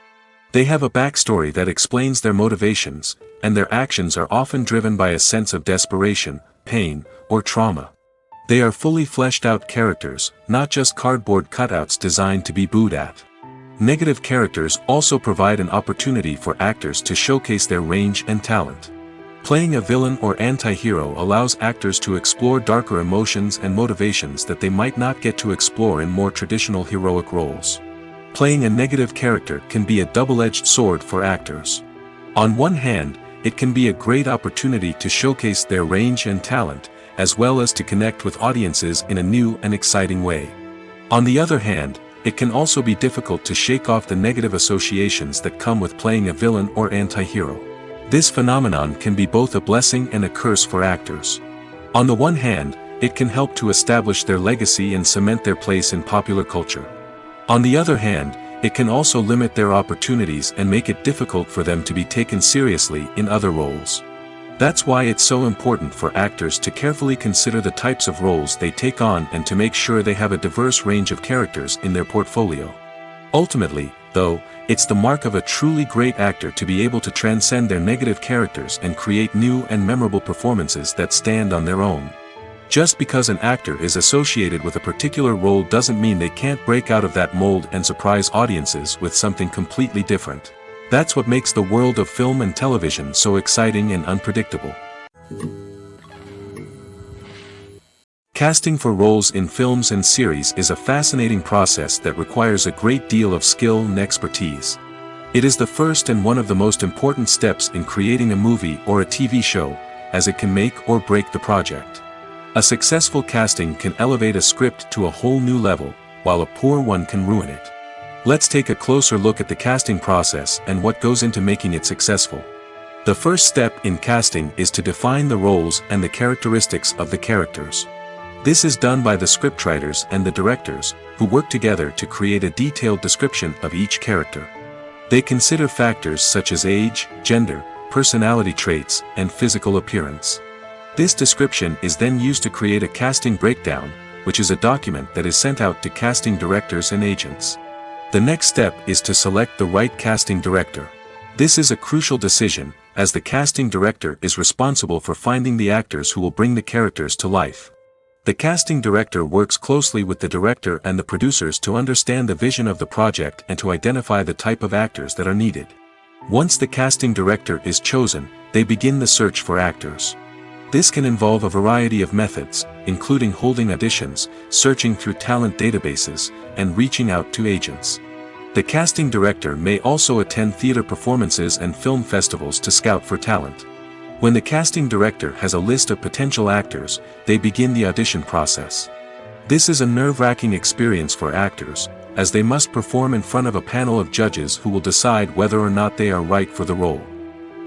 A: They have a backstory that explains their motivations, and their actions are often driven by a sense of desperation, pain, or trauma. They are fully fleshed out characters, not just cardboard cutouts designed to be booed at. Negative characters also provide an opportunity for actors to showcase their range and talent. Playing a villain or anti-hero allows actors to explore darker emotions and motivations that they might not get to explore in more traditional heroic roles. Playing a negative character can be a double-edged sword for actors. On one hand, it can be a great opportunity to showcase their range and talent, as well as to connect with audiences in a new and exciting way. On the other hand, it can also be difficult to shake off the negative associations that come with playing a villain or anti-hero. This phenomenon can be both a blessing and a curse for actors. On the one hand, it can help to establish their legacy and cement their place in popular culture. On the other hand, it can also limit their opportunities and make it difficult for them to be taken seriously in other roles. That's why it's so important for actors to carefully consider the types of roles they take on and to make sure they have a diverse range of characters in their portfolio. Ultimately, though, it's the mark of a truly great actor to be able to transcend their negative characters and create new and memorable performances that stand on their own. Just because an actor is associated with a particular role doesn't mean they can't break out of that mold and surprise audiences with something completely different. That's what makes the world of film and television so exciting and unpredictable. Casting for roles in films and series is a fascinating process that requires a great deal of skill and expertise. It is the first and one of the most important steps in creating a movie or a TV show, as it can make or break the project. A successful casting can elevate a script to a whole new level, while a poor one can ruin it. Let's take a closer look at the casting process and what goes into making it successful. The first step in casting is to define the roles and the characteristics of the characters. This is done by the scriptwriters and the directors, who work together to create a detailed description of each character. They consider factors such as age, gender, personality traits, and physical appearance. This description is then used to create a casting breakdown, which is a document that is sent out to casting directors and agents. The next step is to select the right casting director. This is a crucial decision, as the casting director is responsible for finding the actors who will bring the characters to life. The casting director works closely with the director and the producers to understand the vision of the project and to identify the type of actors that are needed. Once the casting director is chosen, they begin the search for actors. This can involve a variety of methods, including holding auditions, searching through talent databases, and reaching out to agents. The casting director may also attend theater performances and film festivals to scout for talent. When the casting director has a list of potential actors, they begin the audition process. This is a nerve-wracking experience for actors, as they must perform in front of a panel of judges who will decide whether or not they are right for the role.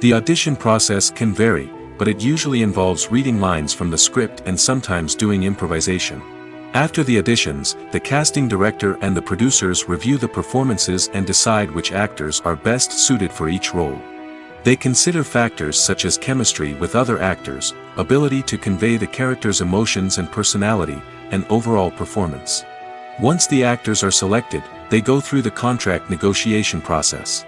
A: The audition process can vary, but it usually involves reading lines from the script and sometimes doing improvisation. After the auditions, the casting director and the producers review the performances and decide which actors are best suited for each role. They consider factors such as chemistry with other actors, ability to convey the character's emotions and personality, and overall performance. Once the actors are selected, they go through the contract negotiation process.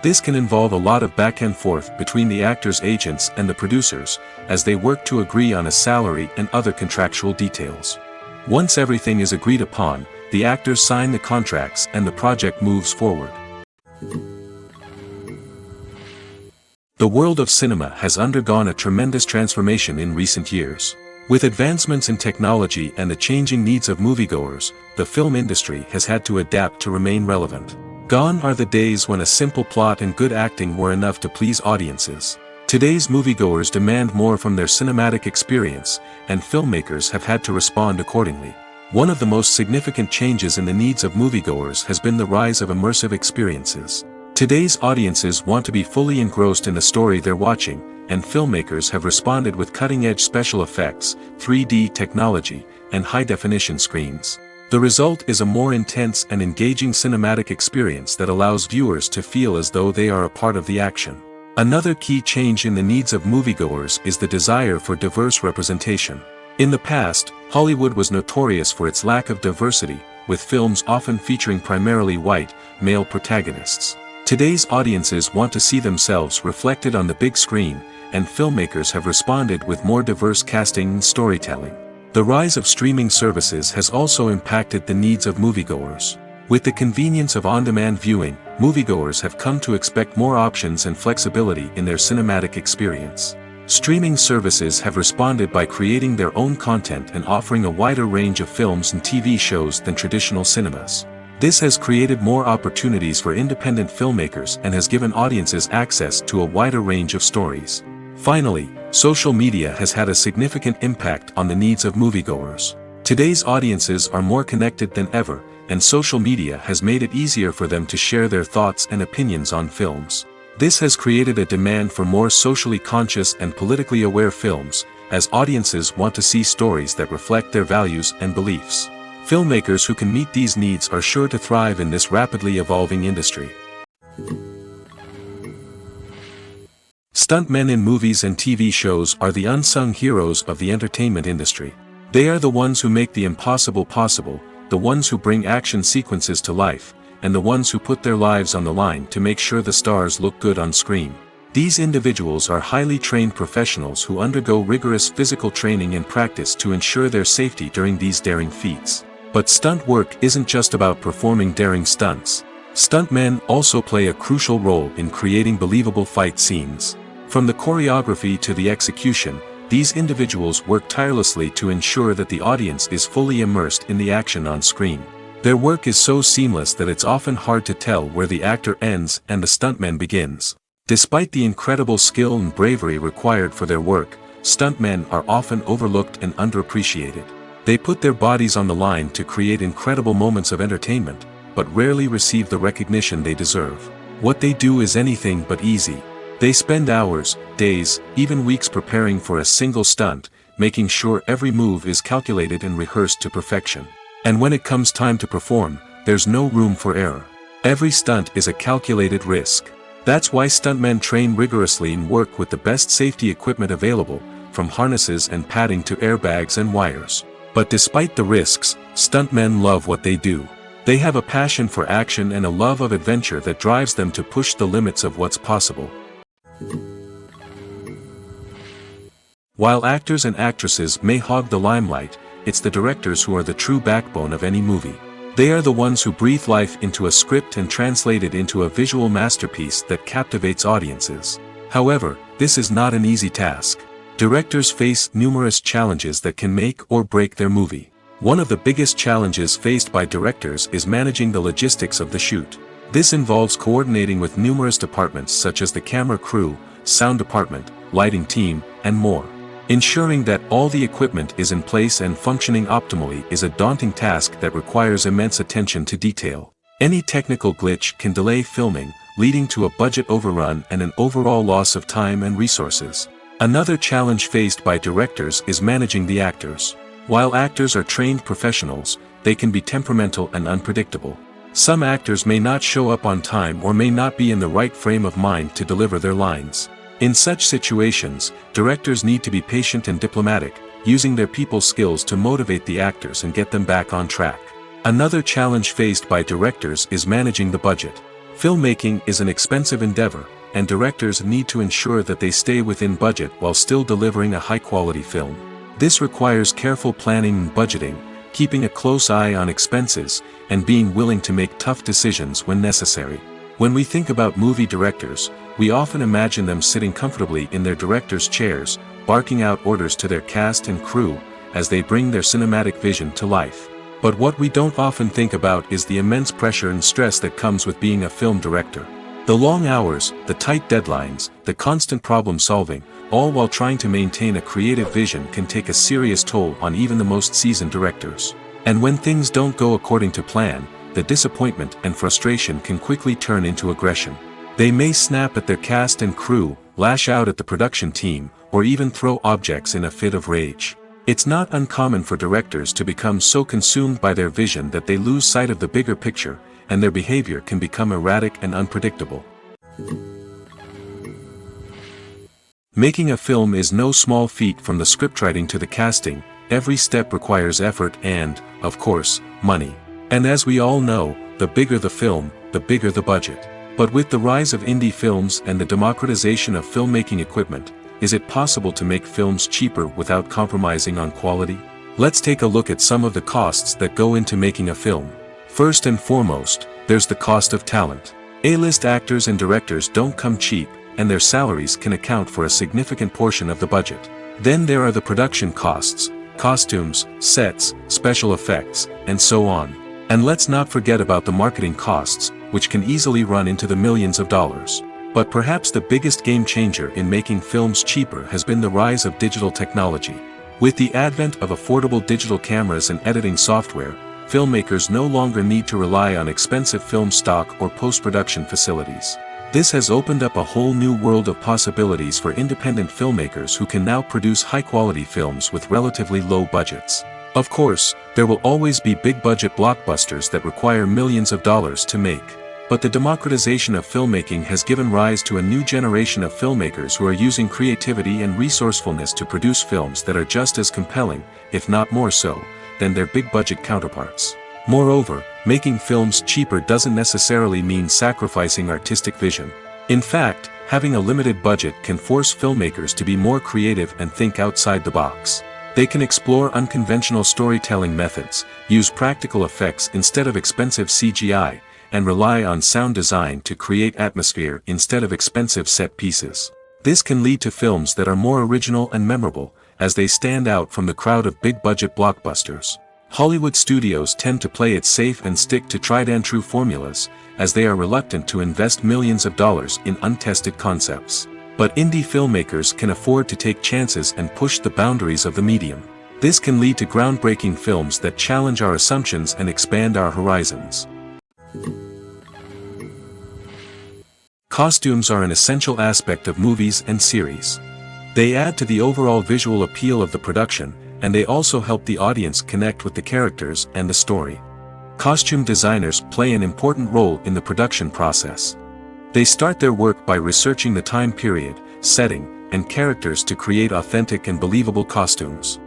A: This can involve a lot of back and forth between the actors' agents and the producers, as they work to agree on a salary and other contractual details. Once everything is agreed upon, the actors sign the contracts and the project moves forward. The world of cinema has undergone a tremendous transformation in recent years. With advancements in technology and the changing needs of moviegoers, the film industry has had to adapt to remain relevant. Gone are the days when a simple plot and good acting were enough to please audiences. Today's moviegoers demand more from their cinematic experience, and filmmakers have had to respond accordingly. One of the most significant changes in the needs of moviegoers has been the rise of immersive experiences. Today's audiences want to be fully engrossed in the story they're watching, and filmmakers have responded with cutting-edge special effects, 3D technology, and high-definition screens. The result is a more intense and engaging cinematic experience that allows viewers to feel as though they are a part of the action. Another key change in the needs of moviegoers is the desire for diverse representation. In the past, Hollywood was notorious for its lack of diversity, with films often featuring primarily white, male protagonists. Today's audiences want to see themselves reflected on the big screen, and filmmakers have responded with more diverse casting and storytelling. The rise of streaming services has also impacted the needs of moviegoers. With the convenience of on-demand viewing, moviegoers have come to expect more options and flexibility in their cinematic experience. Streaming services have responded by creating their own content and offering a wider range of films and TV shows than traditional cinemas. This has created more opportunities for independent filmmakers and has given audiences access to a wider range of stories. Finally, social media has had a significant impact on the needs of moviegoers. Today's audiences are more connected than ever, and social media has made it easier for them to share their thoughts and opinions on films. This has created a demand for more socially conscious and politically aware films, as audiences want to see stories that reflect their values and beliefs. Filmmakers who can meet these needs are sure to thrive in this rapidly evolving industry. Stuntmen in movies and TV shows are the unsung heroes of the entertainment industry. They are the ones who make the impossible possible, the ones who bring action sequences to life, and the ones who put their lives on the line to make sure the stars look good on screen. These individuals are highly trained professionals who undergo rigorous physical training and practice to ensure their safety during these daring feats. But stunt work isn't just about performing daring stunts. Stuntmen also play a crucial role in creating believable fight scenes. From the choreography to the execution, these individuals work tirelessly to ensure that the audience is fully immersed in the action on screen. Their work is so seamless that it's often hard to tell where the actor ends and the stuntman begins. Despite the incredible skill and bravery required for their work, stuntmen are often overlooked and underappreciated. They put their bodies on the line to create incredible moments of entertainment, but rarely receive the recognition they deserve. What they do is anything but easy. They spend hours, days, even weeks preparing for a single stunt, making sure every move is calculated and rehearsed to perfection. And when it comes time to perform, there's no room for error. Every stunt is a calculated risk. That's why stuntmen train rigorously and work with the best safety equipment available, from harnesses and padding to airbags and wires. But despite the risks, stuntmen love what they do. They have a passion for action and a love of adventure that drives them to push the limits of what's possible. While actors and actresses may hog the limelight, it's the directors who are the true backbone of any movie. They are the ones who breathe life into a script and translate it into a visual masterpiece that captivates audiences. However, this is not an easy task. Directors face numerous challenges that can make or break their movie. One of the biggest challenges faced by directors is managing the logistics of the shoot. This involves coordinating with numerous departments such as the camera crew, sound department, lighting team, and more. Ensuring that all the equipment is in place and functioning optimally is a daunting task that requires immense attention to detail. Any technical glitch can delay filming, leading to a budget overrun and an overall loss of time and resources. Another challenge faced by directors is managing the actors. While actors are trained professionals, they can be temperamental and unpredictable. Some actors may not show up on time or may not be in the right frame of mind to deliver their lines. In such situations, directors need to be patient and diplomatic, using their people skills to motivate the actors and get them back on track. Another challenge faced by directors is managing the budget. Filmmaking is an expensive endeavor, and directors need to ensure that they stay within budget while still delivering a high-quality film. This requires careful planning and budgeting, keeping a close eye on expenses, and being willing to make tough decisions when necessary. When we think about movie directors, we often imagine them sitting comfortably in their director's chairs, barking out orders to their cast and crew, as they bring their cinematic vision to life. But what we don't often think about is the immense pressure and stress that comes with being a film director. The long hours, the tight deadlines, the constant problem solving, all while trying to maintain a creative vision can take a serious toll on even the most seasoned directors. And when things don't go according to plan, the disappointment and frustration can quickly turn into aggression. They may snap at their cast and crew, lash out at the production team, or even throw objects in a fit of rage. It's not uncommon for directors to become so consumed by their vision that they lose sight of the bigger picture, and their behavior can become erratic and unpredictable. Making a film is no small feat. From the scriptwriting to the casting, every step requires effort and, of course, money. And as we all know, the bigger the film, the bigger the budget. But with the rise of indie films and the democratization of filmmaking equipment, is it possible to make films cheaper without compromising on quality? Let's take a look at some of the costs that go into making a film. First and foremost, there's the cost of talent. A-list actors and directors don't come cheap, and their salaries can account for a significant portion of the budget. Then there are the production costs, costumes, sets, special effects, and so on. And let's not forget about the marketing costs, which can easily run into the millions of dollars. But perhaps the biggest game changer in making films cheaper has been the rise of digital technology. With the advent of affordable digital cameras and editing software, filmmakers no longer need to rely on expensive film stock or post-production facilities. This has opened up a whole new world of possibilities for independent filmmakers who can now produce high-quality films with relatively low budgets. Of course, there will always be big-budget blockbusters that require millions of dollars to make. But the democratization of filmmaking has given rise to a new generation of filmmakers who are using creativity and resourcefulness to produce films that are just as compelling, if not more so, than their big-budget counterparts. Moreover, making films cheaper doesn't necessarily mean sacrificing artistic vision. In fact, having a limited budget can force filmmakers to be more creative and think outside the box. They can explore unconventional storytelling methods, use practical effects instead of expensive CGI, and rely on sound design to create atmosphere instead of expensive set pieces. This can lead to films that are more original and memorable, as they stand out from the crowd of big-budget blockbusters. Hollywood studios tend to play it safe and stick to tried-and-true formulas, as they are reluctant to invest millions of dollars in untested concepts. But indie filmmakers can afford to take chances and push the boundaries of the medium. This can lead to groundbreaking films that challenge our assumptions and expand our horizons. Costumes are an essential aspect of movies and series. They add to the overall visual appeal of the production, and they also help the audience connect with the characters and the story. Costume designers play an important role in the production process. They start their work by researching the time period, setting, and characters to create authentic and believable costumes.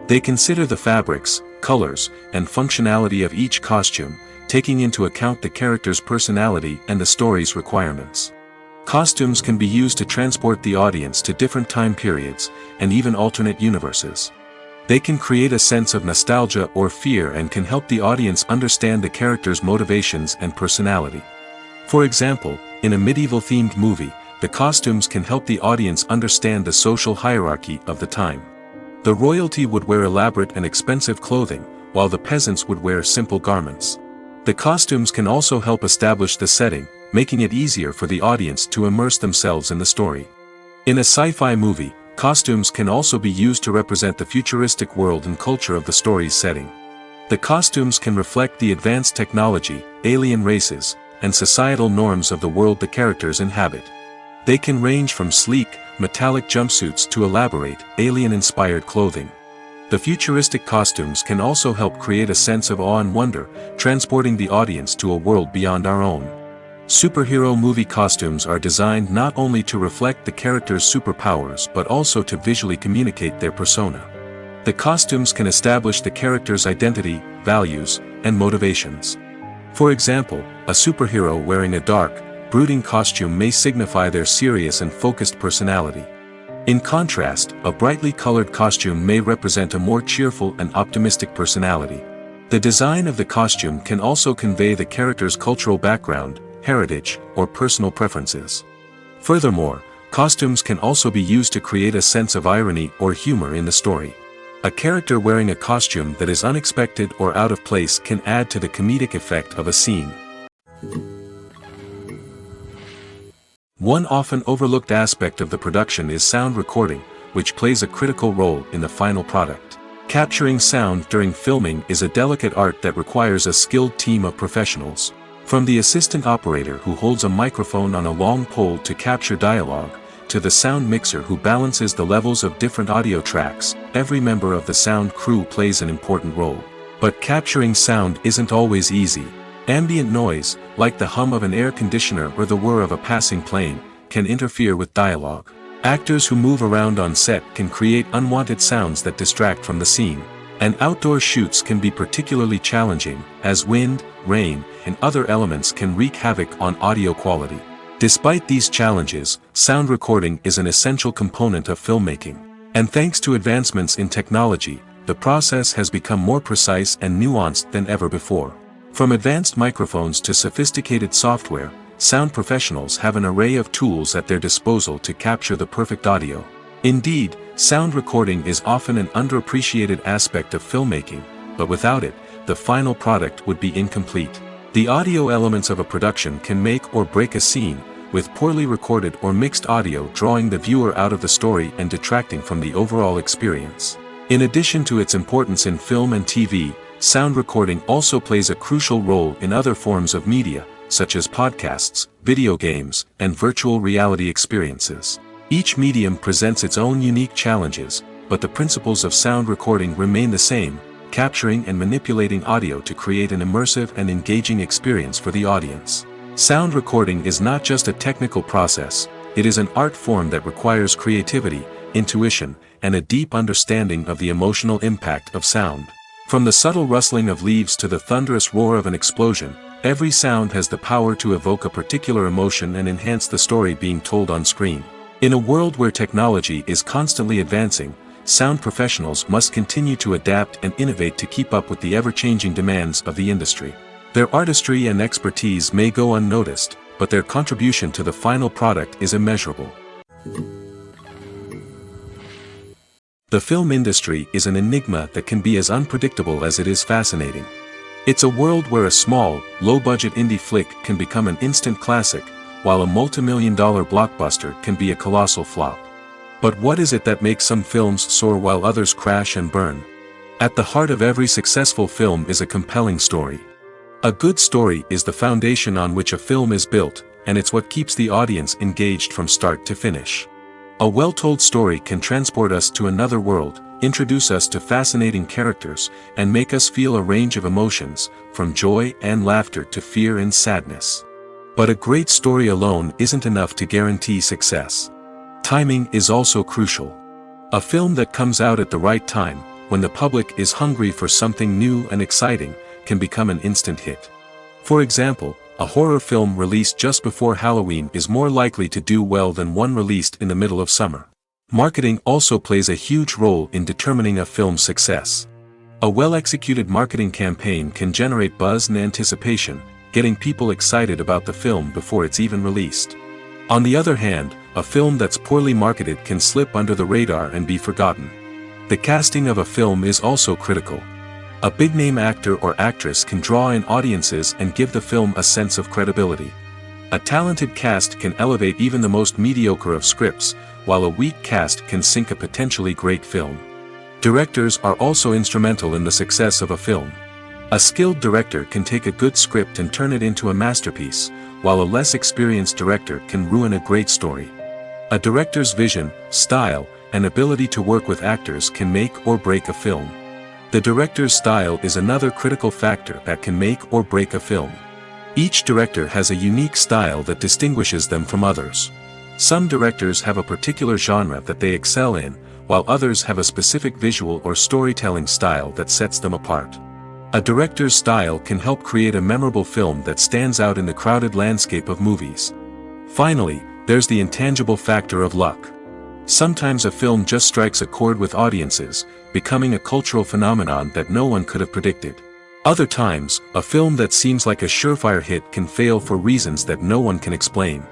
A: They consider the fabrics, colors, and functionality of each costume, taking into account the character's personality and the story's requirements. Costumes can be used to transport the audience to different time periods, and even alternate universes. They can create a sense of nostalgia or fear and can help the audience understand the character's motivations and personality. For example, in a medieval-themed movie, the costumes can help the audience understand the social hierarchy of the time. The royalty would wear elaborate and expensive clothing, while the peasants would wear simple garments. The costumes can also help establish the setting, making it easier for the audience to immerse themselves in the story. In a sci-fi movie, costumes can also be used to represent the futuristic world and culture of the story's setting. The costumes can reflect the advanced technology, alien races, and societal norms of the world the characters inhabit. They can range from sleek, metallic jumpsuits to elaborate, alien-inspired clothing. The futuristic costumes can also help create a sense of awe and wonder, transporting the audience to a world beyond our own. Superhero movie costumes are designed not only to reflect the character's superpowers but also to visually communicate their persona. The costumes can establish the character's identity, values, and motivations. For example, a superhero wearing a dark, brooding costume may signify their serious and focused personality. In contrast, a brightly colored costume may represent a more cheerful and optimistic personality. The design of the costume can also convey the character's cultural background, heritage, or personal preferences. Furthermore, costumes can also be used to create a sense of irony or humor in the story. A character wearing a costume that is unexpected or out of place can add to the comedic effect of a scene. One often overlooked aspect of the production is sound recording, which plays a critical role in the final product. Capturing sound during filming is a delicate art that requires a skilled team of professionals. From the assistant operator who holds a microphone on a long pole to capture dialogue, to the sound mixer who balances the levels of different audio tracks, every member of the sound crew plays an important role. But capturing sound isn't always easy. Ambient noise, like the hum of an air conditioner or the whir of a passing plane, can interfere with dialogue. Actors who move around on set can create unwanted sounds that distract from the scene. And outdoor shoots can be particularly challenging, as wind, rain, and other elements can wreak havoc on audio quality. Despite these challenges, sound recording is an essential component of filmmaking. And thanks to advancements in technology, the process has become more precise and nuanced than ever before. From advanced microphones to sophisticated software, sound professionals have an array of tools at their disposal to capture the perfect audio. Indeed, sound recording is often an underappreciated aspect of filmmaking, but without it, the final product would be incomplete. The audio elements of a production can make or break a scene, with poorly recorded or mixed audio drawing the viewer out of the story and detracting from the overall experience. In addition to its importance in film and TV, sound recording also plays a crucial role in other forms of media, such as podcasts, video games, and virtual reality experiences. Each medium presents its own unique challenges, but the principles of sound recording remain the same, capturing and manipulating audio to create an immersive and engaging experience for the audience. Sound recording is not just a technical process, it is an art form that requires creativity, intuition, and a deep understanding of the emotional impact of sound. From the subtle rustling of leaves to the thunderous roar of an explosion, every sound has the power to evoke a particular emotion and enhance the story being told on screen. In a world where technology is constantly advancing, sound professionals must continue to adapt and innovate to keep up with the ever-changing demands of the industry. Their artistry and expertise may go unnoticed, but their contribution to the final product is immeasurable. The film industry is an enigma that can be as unpredictable as it is fascinating. It's a world where a small, low-budget indie flick can become an instant classic, while a multi-million-dollar blockbuster can be a colossal flop. But what is it that makes some films soar while others crash and burn? At the heart of every successful film is a compelling story. A good story is the foundation on which a film is built, and it's what keeps the audience engaged from start to finish. A well-told story can transport us to another world, introduce us to fascinating characters, and make us feel a range of emotions, from joy and laughter to fear and sadness. But a great story alone isn't enough to guarantee success. Timing is also crucial. A film that comes out at the right time, when the public is hungry for something new and exciting, can become an instant hit. For example, a horror film released just before Halloween is more likely to do well than one released in the middle of summer. Marketing also plays a huge role in determining a film's success. A well-executed marketing campaign can generate buzz and anticipation, getting people excited about the film before it's even released. On the other hand, a film that's poorly marketed can slip under the radar and be forgotten. The casting of a film is also critical. A big-name actor or actress can draw in audiences and give the film a sense of credibility. A talented cast can elevate even the most mediocre of scripts, while a weak cast can sink a potentially great film. Directors are also instrumental in the success of a film. A skilled director can take a good script and turn it into a masterpiece, while a less experienced director can ruin a great story. A director's vision, style, and ability to work with actors can make or break a film. The director's style is another critical factor that can make or break a film. Each director has a unique style that distinguishes them from others. Some directors have a particular genre that they excel in, while others have a specific visual or storytelling style that sets them apart. A director's style can help create a memorable film that stands out in the crowded landscape of movies. Finally, there's the intangible factor of luck. Sometimes a film just strikes a chord with audiences, becoming a cultural phenomenon that no one could have predicted. Other times, a film that seems like a surefire hit can fail for reasons that no one can explain.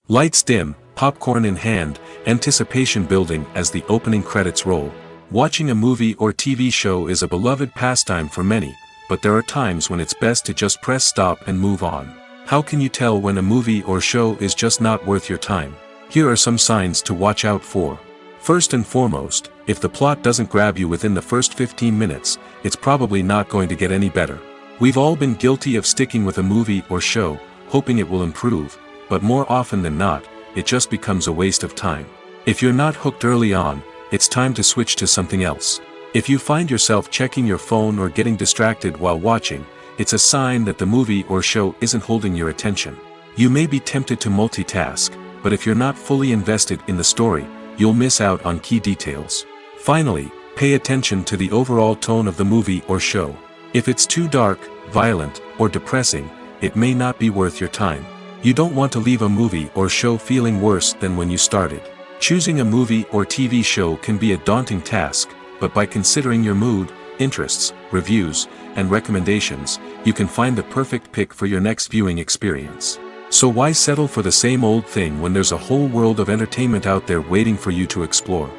A: Lights dim, popcorn in hand, anticipation building as the opening credits roll. Watching a movie or TV show is a beloved pastime for many, but there are times when it's best to just press stop and move on. How can you tell when a movie or show is just not worth your time? Here are some signs to watch out for. First and foremost, if the plot doesn't grab you within the first 15 minutes, it's probably not going to get any better. We've all been guilty of sticking with a movie or show, hoping it will improve, but more often than not, it just becomes a waste of time. If you're not hooked early on, it's time to switch to something else. If you find yourself checking your phone or getting distracted while watching, it's a sign that the movie or show isn't holding your attention. You may be tempted to multitask, but if you're not fully invested in the story, you'll miss out on key details. Finally, pay attention to the overall tone of the movie or show. If it's too dark, violent, or depressing, it may not be worth your time. You don't want to leave a movie or show feeling worse than when you started. Choosing a movie or TV show can be a daunting task, but by considering your mood, interests, reviews, and recommendations, you can find the perfect pick for your next viewing experience. So why settle for the same old thing when there's a whole world of entertainment out there waiting for you to explore?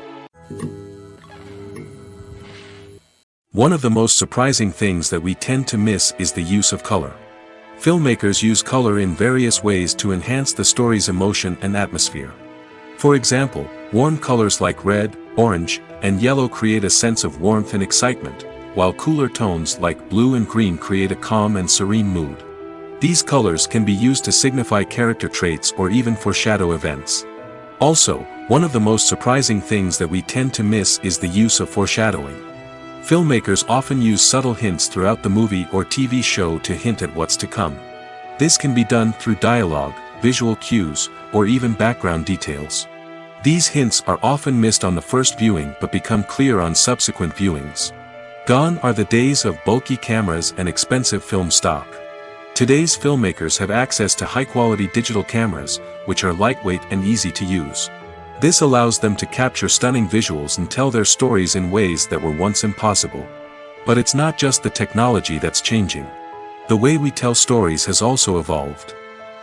A: One of the most surprising things that we tend to miss is the use of color. Filmmakers use color in various ways to enhance the story's emotion and atmosphere. For example, warm colors like red, orange, and yellow create a sense of warmth and excitement, while cooler tones like blue and green create a calm and serene mood. These colors can be used to signify character traits or even foreshadow events. Also, one of the most surprising things that we tend to miss is the use of foreshadowing. Filmmakers often use subtle hints throughout the movie or TV show to hint at what's to come. This can be done through dialogue, visual cues, or even background details. These hints are often missed on the first viewing but become clear on subsequent viewings. Gone are the days of bulky cameras and expensive film stock. Today's filmmakers have access to high-quality digital cameras, which are lightweight and easy to use. This allows them to capture stunning visuals and tell their stories in ways that were once impossible. But it's not just the technology that's changing. The way we tell stories has also evolved.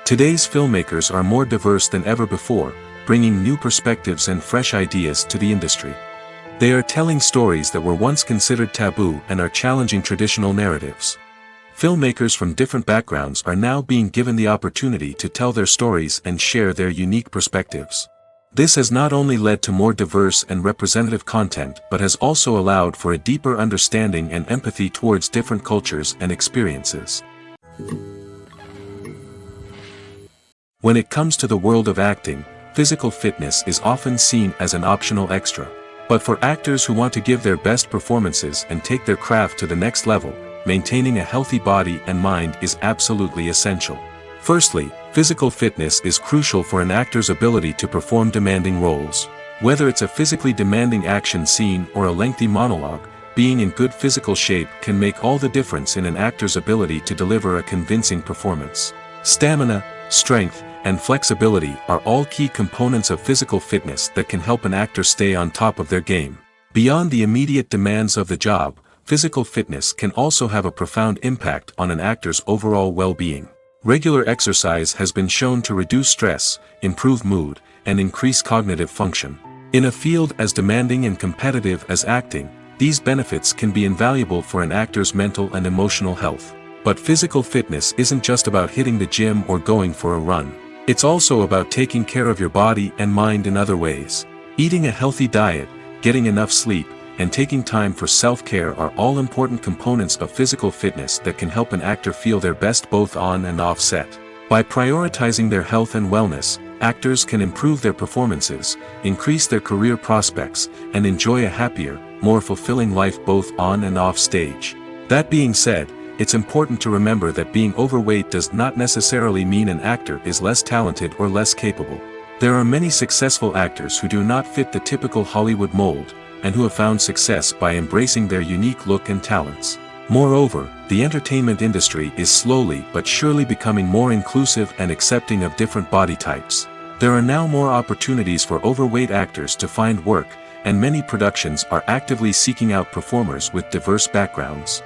A: Today's filmmakers are more diverse than ever before, bringing new perspectives and fresh ideas to the industry. They are telling stories that were once considered taboo and are challenging traditional narratives. Filmmakers from different backgrounds are now being given the opportunity to tell their stories and share their unique perspectives. This has not only led to more diverse and representative content but has also allowed for a deeper understanding and empathy towards different cultures and experiences. When it comes to the world of acting, physical fitness is often seen as an optional extra. But for actors who want to give their best performances and take their craft to the next level, maintaining a healthy body and mind is absolutely essential. Firstly, physical fitness is crucial for an actor's ability to perform demanding roles. Whether it's a physically demanding action scene or a lengthy monologue, being in good physical shape can make all the difference in an actor's ability to deliver a convincing performance. Stamina, strength, and flexibility are all key components of physical fitness that can help an actor stay on top of their game. Beyond the immediate demands of the job, physical fitness can also have a profound impact on an actor's overall well-being. Regular exercise has been shown to reduce stress, improve mood, and increase cognitive function. In a field as demanding and competitive as acting, these benefits can be invaluable for an actor's mental and emotional health. But physical fitness isn't just about hitting the gym or going for a run. It's also about taking care of your body and mind in other ways. Eating a healthy diet, getting enough sleep, and taking time for self-care are all important components of physical fitness that can help an actor feel their best both on and off set. By prioritizing their health and wellness, actors can improve their performances, increase their career prospects, and enjoy a happier, more fulfilling life both on and off stage. That being said, it's important to remember that being overweight does not necessarily mean an actor is less talented or less capable. There are many successful actors who do not fit the typical Hollywood mold, and who have found success by embracing their unique look and talents. Moreover, the entertainment industry is slowly but surely becoming more inclusive and accepting of different body types. There are now more opportunities for overweight actors to find work, and many productions are actively seeking out performers with diverse backgrounds.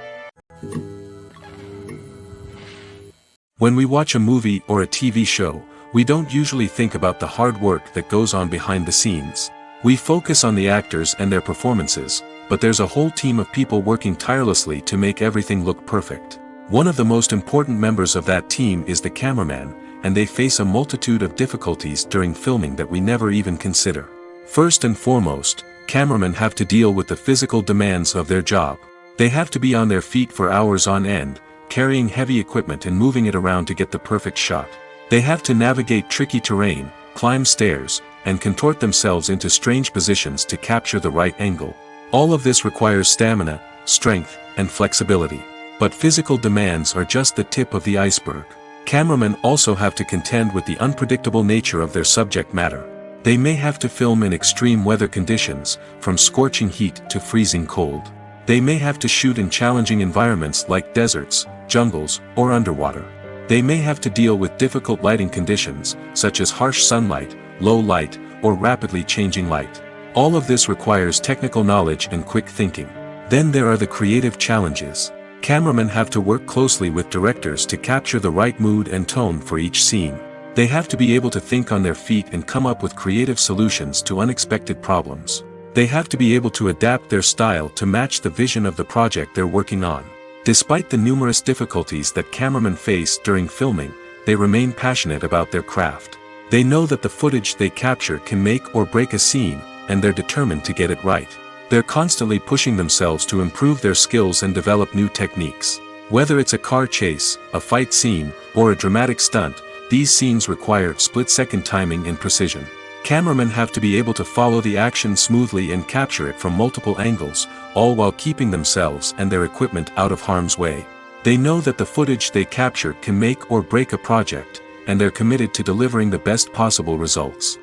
A: When we watch a movie or a TV show, we don't usually think about the hard work that goes on behind the scenes. We focus on the actors and their performances, but there's a whole team of people working tirelessly to make everything look perfect. One of the most important members of that team is the cameraman, and they face a multitude of difficulties during filming that we never even consider. First and foremost, cameramen have to deal with the physical demands of their job. They have to be on their feet for hours on end, carrying heavy equipment and moving it around to get the perfect shot. They have to navigate tricky terrain, climb stairs, and contort themselves into strange positions to capture the right angle. All of this requires stamina, strength, and flexibility. But physical demands are just the tip of the iceberg. Cameramen also have to contend with the unpredictable nature of their subject matter. They may have to film in extreme weather conditions, from scorching heat to freezing cold. They may have to shoot in challenging environments like deserts, jungles, or underwater. They may have to deal with difficult lighting conditions, such as harsh sunlight, low light, or rapidly changing light. All of this requires technical knowledge and quick thinking. Then there are the creative challenges. Cameramen have to work closely with directors to capture the right mood and tone for each scene. They have to be able to think on their feet and come up with creative solutions to unexpected problems. They have to be able to adapt their style to match the vision of the project they're working on. Despite the numerous difficulties that cameramen face during filming, they remain passionate about their craft. They know that the footage they capture can make or break a scene, and they're determined to get it right. They're constantly pushing themselves to improve their skills and develop new techniques. Whether it's a car chase, a fight scene, or a dramatic stunt, these scenes require split-second timing and precision. Cameramen have to be able to follow the action smoothly and capture it from multiple angles, all while keeping themselves and their equipment out of harm's way. They know that the footage they capture can make or break a project, and they're committed to delivering the best possible results.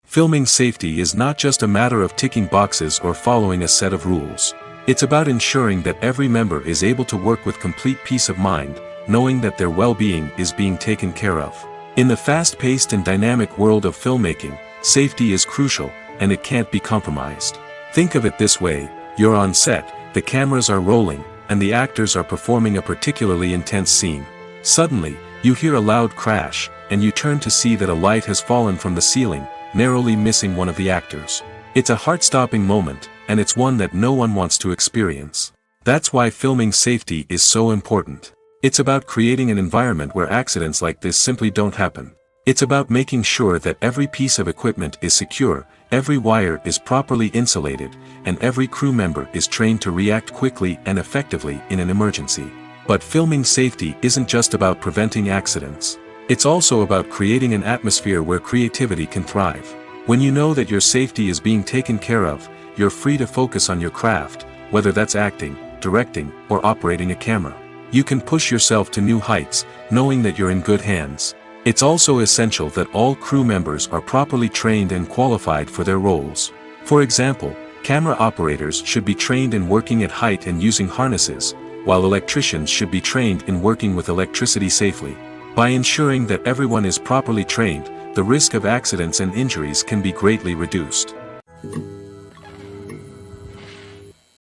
A: Filming safety is not just a matter of ticking boxes or following a set of rules. It's about ensuring that every member is able to work with complete peace of mind, knowing that their well-being is being taken care of. In the fast-paced and dynamic world of filmmaking, safety is crucial, and it can't be compromised. Think of it this way: you're on set, the cameras are rolling, and the actors are performing a particularly intense scene. Suddenly, you hear a loud crash, and you turn to see that a light has fallen from the ceiling, narrowly missing one of the actors. It's a heart-stopping moment, and it's one that no one wants to experience. That's why filming safety is so important. It's about creating an environment where accidents like this simply don't happen. It's about making sure that every piece of equipment is secure, every wire is properly insulated, and every crew member is trained to react quickly and effectively in an emergency. But filming safety isn't just about preventing accidents. It's also about creating an atmosphere where creativity can thrive. When you know that your safety is being taken care of, you're free to focus on your craft, whether that's acting, directing, or operating a camera. You can push yourself to new heights, knowing that you're in good hands. It's also essential that all crew members are properly trained and qualified for their roles. For example, camera operators should be trained in working at height and using harnesses, while electricians should be trained in working with electricity safely. By ensuring that everyone is properly trained, the risk of accidents and injuries can be greatly reduced.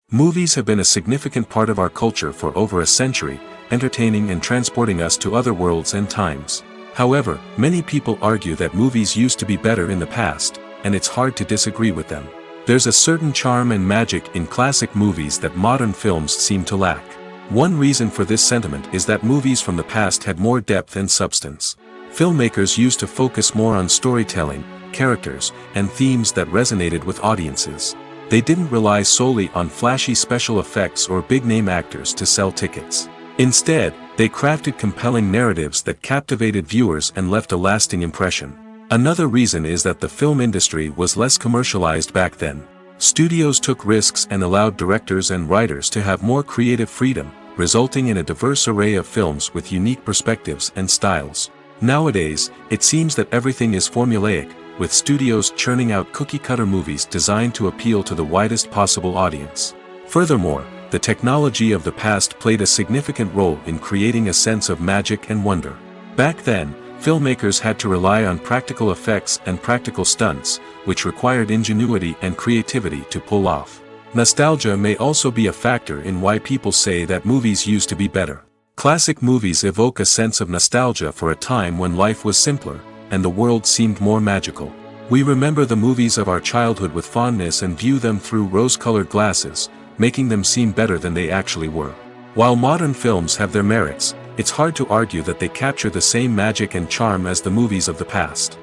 A: Movies have been a significant part of our culture for over a century, entertaining and transporting us to other worlds and times. However, many people argue that movies used to be better in the past, and it's hard to disagree with them. There's a certain charm and magic in classic movies that modern films seem to lack. One reason for this sentiment is that movies from the past had more depth and substance. Filmmakers used to focus more on storytelling, characters, and themes that resonated with audiences. They didn't rely solely on flashy special effects or big-name actors to sell tickets. Instead, they crafted compelling narratives that captivated viewers and left a lasting impression. Another reason is that the film industry was less commercialized back then. Studios took risks and allowed directors and writers to have more creative freedom, resulting in a diverse array of films with unique perspectives and styles. Nowadays, it seems that everything is formulaic, with studios churning out cookie-cutter movies designed to appeal to the widest possible audience. Furthermore, the technology of the past played a significant role in creating a sense of magic and wonder. Back then, filmmakers had to rely on practical effects and practical stunts, which required ingenuity and creativity to pull off. Nostalgia may also be a factor in why people say that movies used to be better. Classic movies evoke a sense of nostalgia for a time when life was simpler, and the world seemed more magical. We remember the movies of our childhood with fondness and view them through rose-colored glasses, making them seem better than they actually were. While modern films have their merits, it's hard to argue that they capture the same magic and charm as the movies of the past.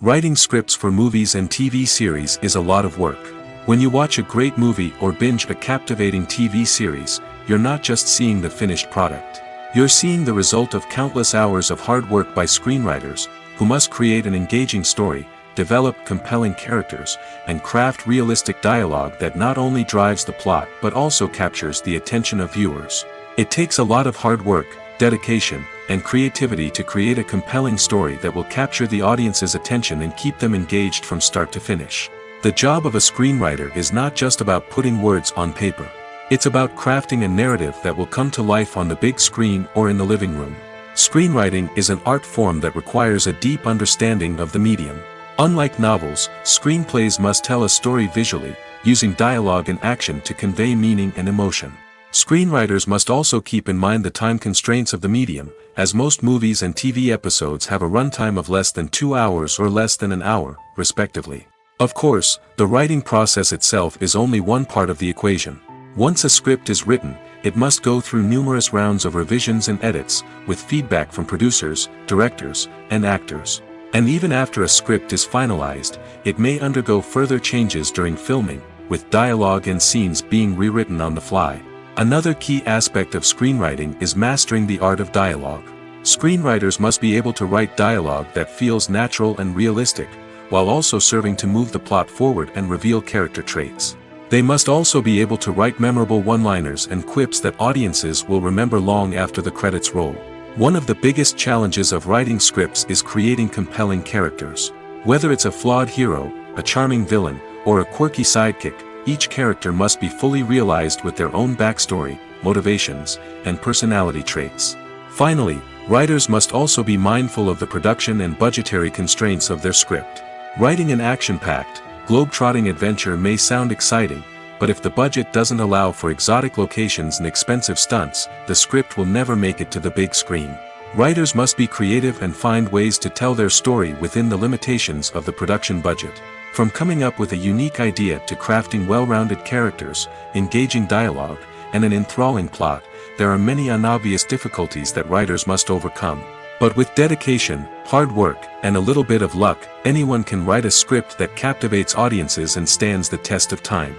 A: Writing scripts for movies and TV series is a lot of work. When you watch a great movie or binge a captivating TV series, you're not just seeing the finished product. You're seeing the result of countless hours of hard work by screenwriters, who must create an engaging story, develop compelling characters, and craft realistic dialogue that not only drives the plot but also captures the attention of viewers. It takes a lot of hard work, dedication, and creativity to create a compelling story that will capture the audience's attention and keep them engaged from start to finish. The job of a screenwriter is not just about putting words on paper. It's about crafting a narrative that will come to life on the big screen or in the living room. Screenwriting is an art form that requires a deep understanding of the medium. Unlike novels, screenplays must tell a story visually, using dialogue and action to convey meaning and emotion. Screenwriters must also keep in mind the time constraints of the medium, as most movies and TV episodes have a runtime of less than 2 hours or less than an hour, respectively. Of course, the writing process itself is only one part of the equation. Once a script is written, it must go through numerous rounds of revisions and edits, with feedback from producers, directors, and actors. And even after a script is finalized, it may undergo further changes during filming, with dialogue and scenes being rewritten on the fly. Another key aspect of screenwriting is mastering the art of dialogue. Screenwriters must be able to write dialogue that feels natural and realistic, while also serving to move the plot forward and reveal character traits. They must also be able to write memorable one-liners and quips that audiences will remember long after the credits roll. One of the biggest challenges of writing scripts is creating compelling characters. Whether it's a flawed hero, a charming villain, or a quirky sidekick, each character must be fully realized with their own backstory, motivations, and personality traits. Finally, writers must also be mindful of the production and budgetary constraints of their script. Writing an action-packed, globe-trotting adventure may sound exciting, but if the budget doesn't allow for exotic locations and expensive stunts, the script will never make it to the big screen. Writers must be creative and find ways to tell their story within the limitations of the production budget. From coming up with a unique idea to crafting well-rounded characters, engaging dialogue, and an enthralling plot, there are many unobvious difficulties that writers must overcome. But with dedication, hard work, and a little bit of luck, anyone can write a script that captivates audiences and stands the test of time.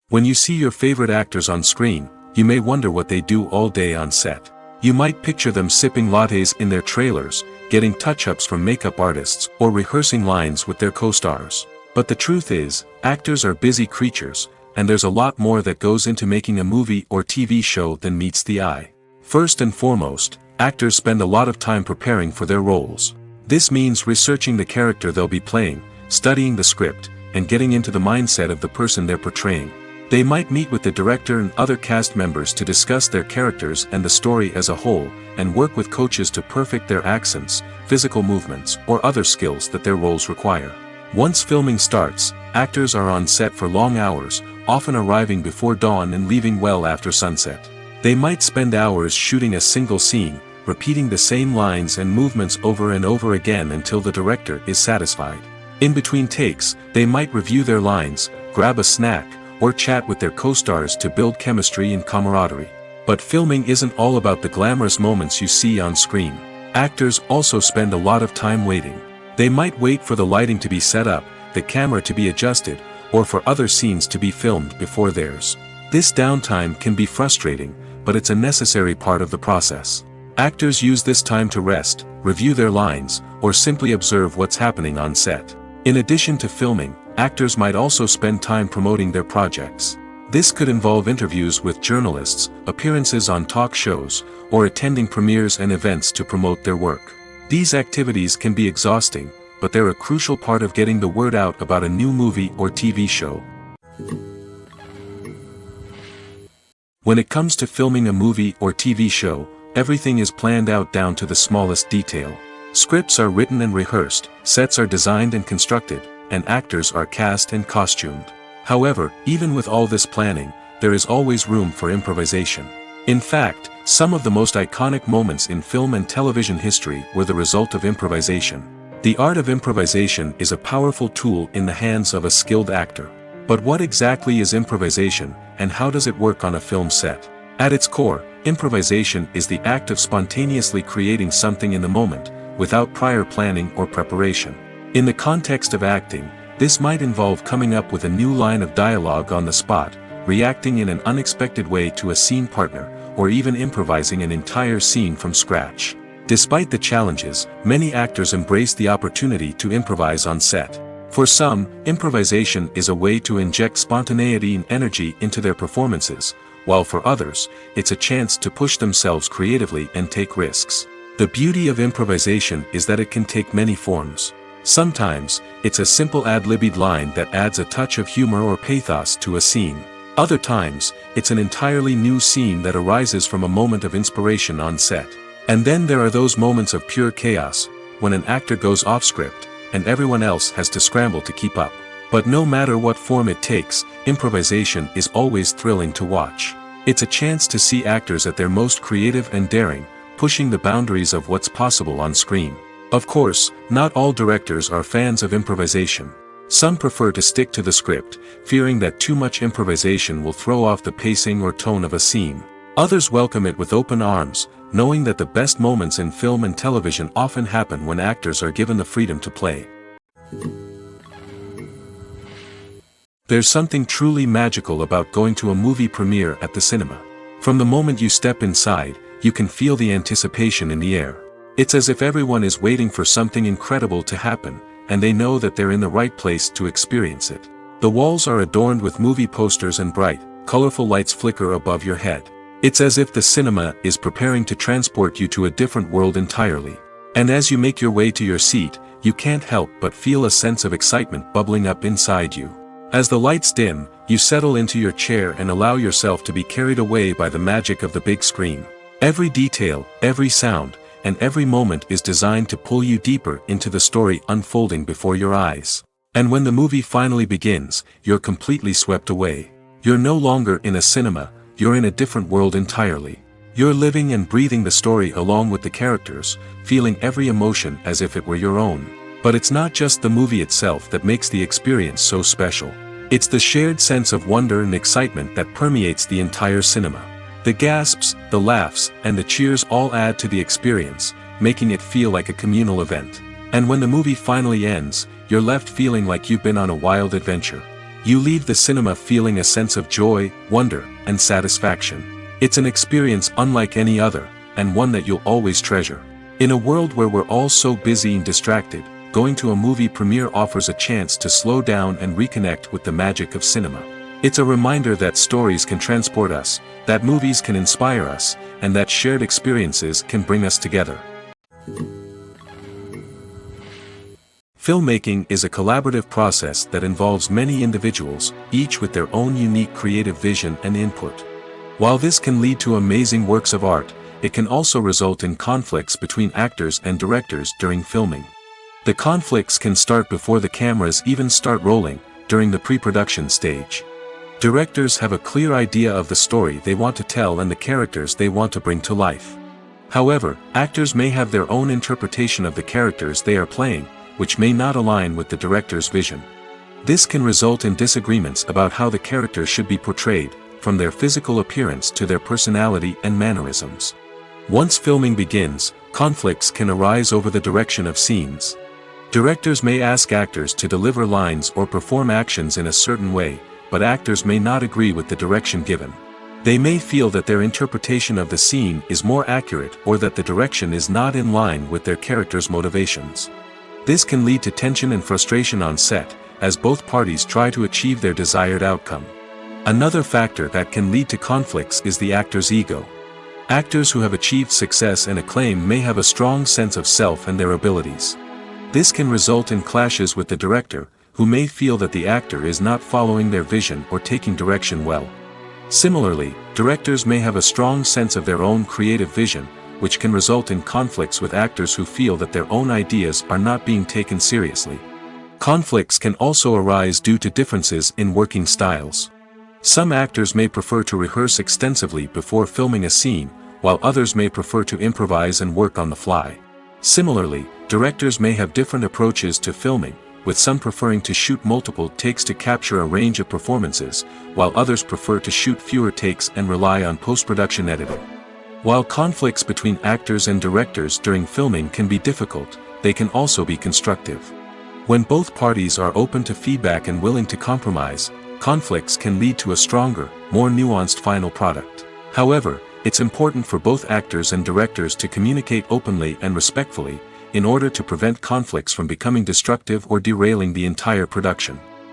A: When you see your favorite actors on screen, you may wonder what they do all day on set. You might picture them sipping lattes in their trailers, getting touch-ups from makeup artists, or rehearsing lines with their co-stars. But the truth is, actors are busy creatures, and there's a lot more that goes into making a movie or TV show than meets the eye. First and foremost, actors spend a lot of time preparing for their roles. This means researching the character they'll be playing, studying the script, and getting into the mindset of the person they're portraying. They might meet with the director and other cast members to discuss their characters and the story as a whole, and work with coaches to perfect their accents, physical movements, or other skills that their roles require. Once filming starts, actors are on set for long hours, often arriving before dawn and leaving well after sunset. They might spend hours shooting a single scene, repeating the same lines and movements over and over again until the director is satisfied. In between takes, they might review their lines, grab a snack, or chat with their co-stars to build chemistry and camaraderie. But filming isn't all about the glamorous moments you see on screen. Actors also spend a lot of time waiting. They might wait for the lighting to be set up, the camera to be adjusted, or for other scenes to be filmed before theirs. This downtime can be frustrating, but it's a necessary part of the process. Actors use this time to rest, review their lines, or simply observe what's happening on set. In addition to filming, actors might also spend time promoting their projects. This could involve interviews with journalists, appearances on talk shows, or attending premieres and events to promote their work. These activities can be exhausting, but they're a crucial part of getting the word out about a new movie or TV show. When it comes to filming a movie or TV show, everything is planned out down to the smallest detail. Scripts are written and rehearsed, sets are designed and constructed, and actors are cast and costumed. However, even with all this planning, there is always room for improvisation. In fact, some of the most iconic moments in film and television history were the result of improvisation. The art of improvisation is a powerful tool in the hands of a skilled actor. But what exactly is improvisation, and how does it work on a film set? At its core, improvisation is the act of spontaneously creating something in the moment, without prior planning or preparation. In the context of acting, this might involve coming up with a new line of dialogue on the spot, reacting in an unexpected way to a scene partner, or even improvising an entire scene from scratch. Despite the challenges, many actors embrace the opportunity to improvise on set. For some, improvisation is a way to inject spontaneity and energy into their performances, while for others, it's a chance to push themselves creatively and take risks. The beauty of improvisation is that it can take many forms. Sometimes, it's a simple ad-libbed line that adds a touch of humor or pathos to a scene. Other times, it's an entirely new scene that arises from a moment of inspiration on set. And then there are those moments of pure chaos, when an actor goes off script, and everyone else has to scramble to keep up. But no matter what form it takes, improvisation is always thrilling to watch. It's a chance to see actors at their most creative and daring, pushing the boundaries of what's possible on screen. Of course, not all directors are fans of improvisation. Some prefer to stick to the script, fearing that too much improvisation will throw off the pacing or tone of a scene. Others welcome it with open arms, knowing that the best moments in film and television often happen when actors are given the freedom to play. There's something truly magical about going to a movie premiere at the cinema. From the moment you step inside, you can feel the anticipation in the air. It's as if everyone is waiting for something incredible to happen, and they know that they're in the right place to experience it. The walls are adorned with movie posters and bright, colorful lights flicker above your head. It's as if the cinema is preparing to transport you to a different world entirely. And as you make your way to your seat, you can't help but feel a sense of excitement bubbling up inside you. As the lights dim, you settle into your chair and allow yourself to be carried away by the magic of the big screen. Every detail, every sound, and every moment is designed to pull you deeper into the story unfolding before your eyes. And when the movie finally begins, you're completely swept away. You're no longer in a cinema, you're in a different world entirely. You're living and breathing the story along with the characters, feeling every emotion as if it were your own. But it's not just the movie itself that makes the experience so special. It's the shared sense of wonder and excitement that permeates the entire cinema. The gasps, the laughs, and the cheers all add to the experience, making it feel like a communal event. And when the movie finally ends, you're left feeling like you've been on a wild adventure. You leave the cinema feeling a sense of joy, wonder, and satisfaction. It's an experience unlike any other, and one that you'll always treasure. In a world where we're all so busy and distracted, going to a movie premiere offers a chance to slow down and reconnect with the magic of cinema. It's a reminder that stories can transport us, that movies can inspire us, and that shared experiences can bring us together. Filmmaking is a collaborative process that involves many individuals, each with their own unique creative vision and input. While this can lead to amazing works of art, it can also result in conflicts between actors and directors during filming. The conflicts can start before the cameras even start rolling, during the pre-production stage. Directors have a clear idea of the story they want to tell and the characters they want to bring to life. However, actors may have their own interpretation of the characters they are playing, which may not align with the director's vision. This can result in disagreements about how the characters should be portrayed, from their physical appearance to their personality and mannerisms. Once filming begins, conflicts can arise over the direction of scenes. Directors may ask actors to deliver lines or perform actions in a certain way, but actors may not agree with the direction given. They may feel that their interpretation of the scene is more accurate or that the direction is not in line with their character's motivations. This can lead to tension and frustration on set, as both parties try to achieve their desired outcome. Another factor that can lead to conflicts is the actor's ego. Actors who have achieved success and acclaim may have a strong sense of self and their abilities. This can result in clashes with the director, who may feel that the actor is not following their vision or taking direction well. Similarly, directors may have a strong sense of their own creative vision, which can result in conflicts with actors who feel that their own ideas are not being taken seriously. Conflicts can also arise due to differences in working styles. Some actors may prefer to rehearse extensively before filming a scene, while others may prefer to improvise and work on the fly. Similarly, directors may have different approaches to filming, with some preferring to shoot multiple takes to capture a range of performances, while others prefer to shoot fewer takes and rely on post-production editing. While conflicts between actors and directors during filming can be difficult, they can also be constructive. When both parties are open to feedback and willing to compromise, conflicts can lead to a stronger, more nuanced final product. However, it's important for both actors and directors to communicate openly and respectfully, in order to prevent conflicts from becoming destructive or derailing the entire production.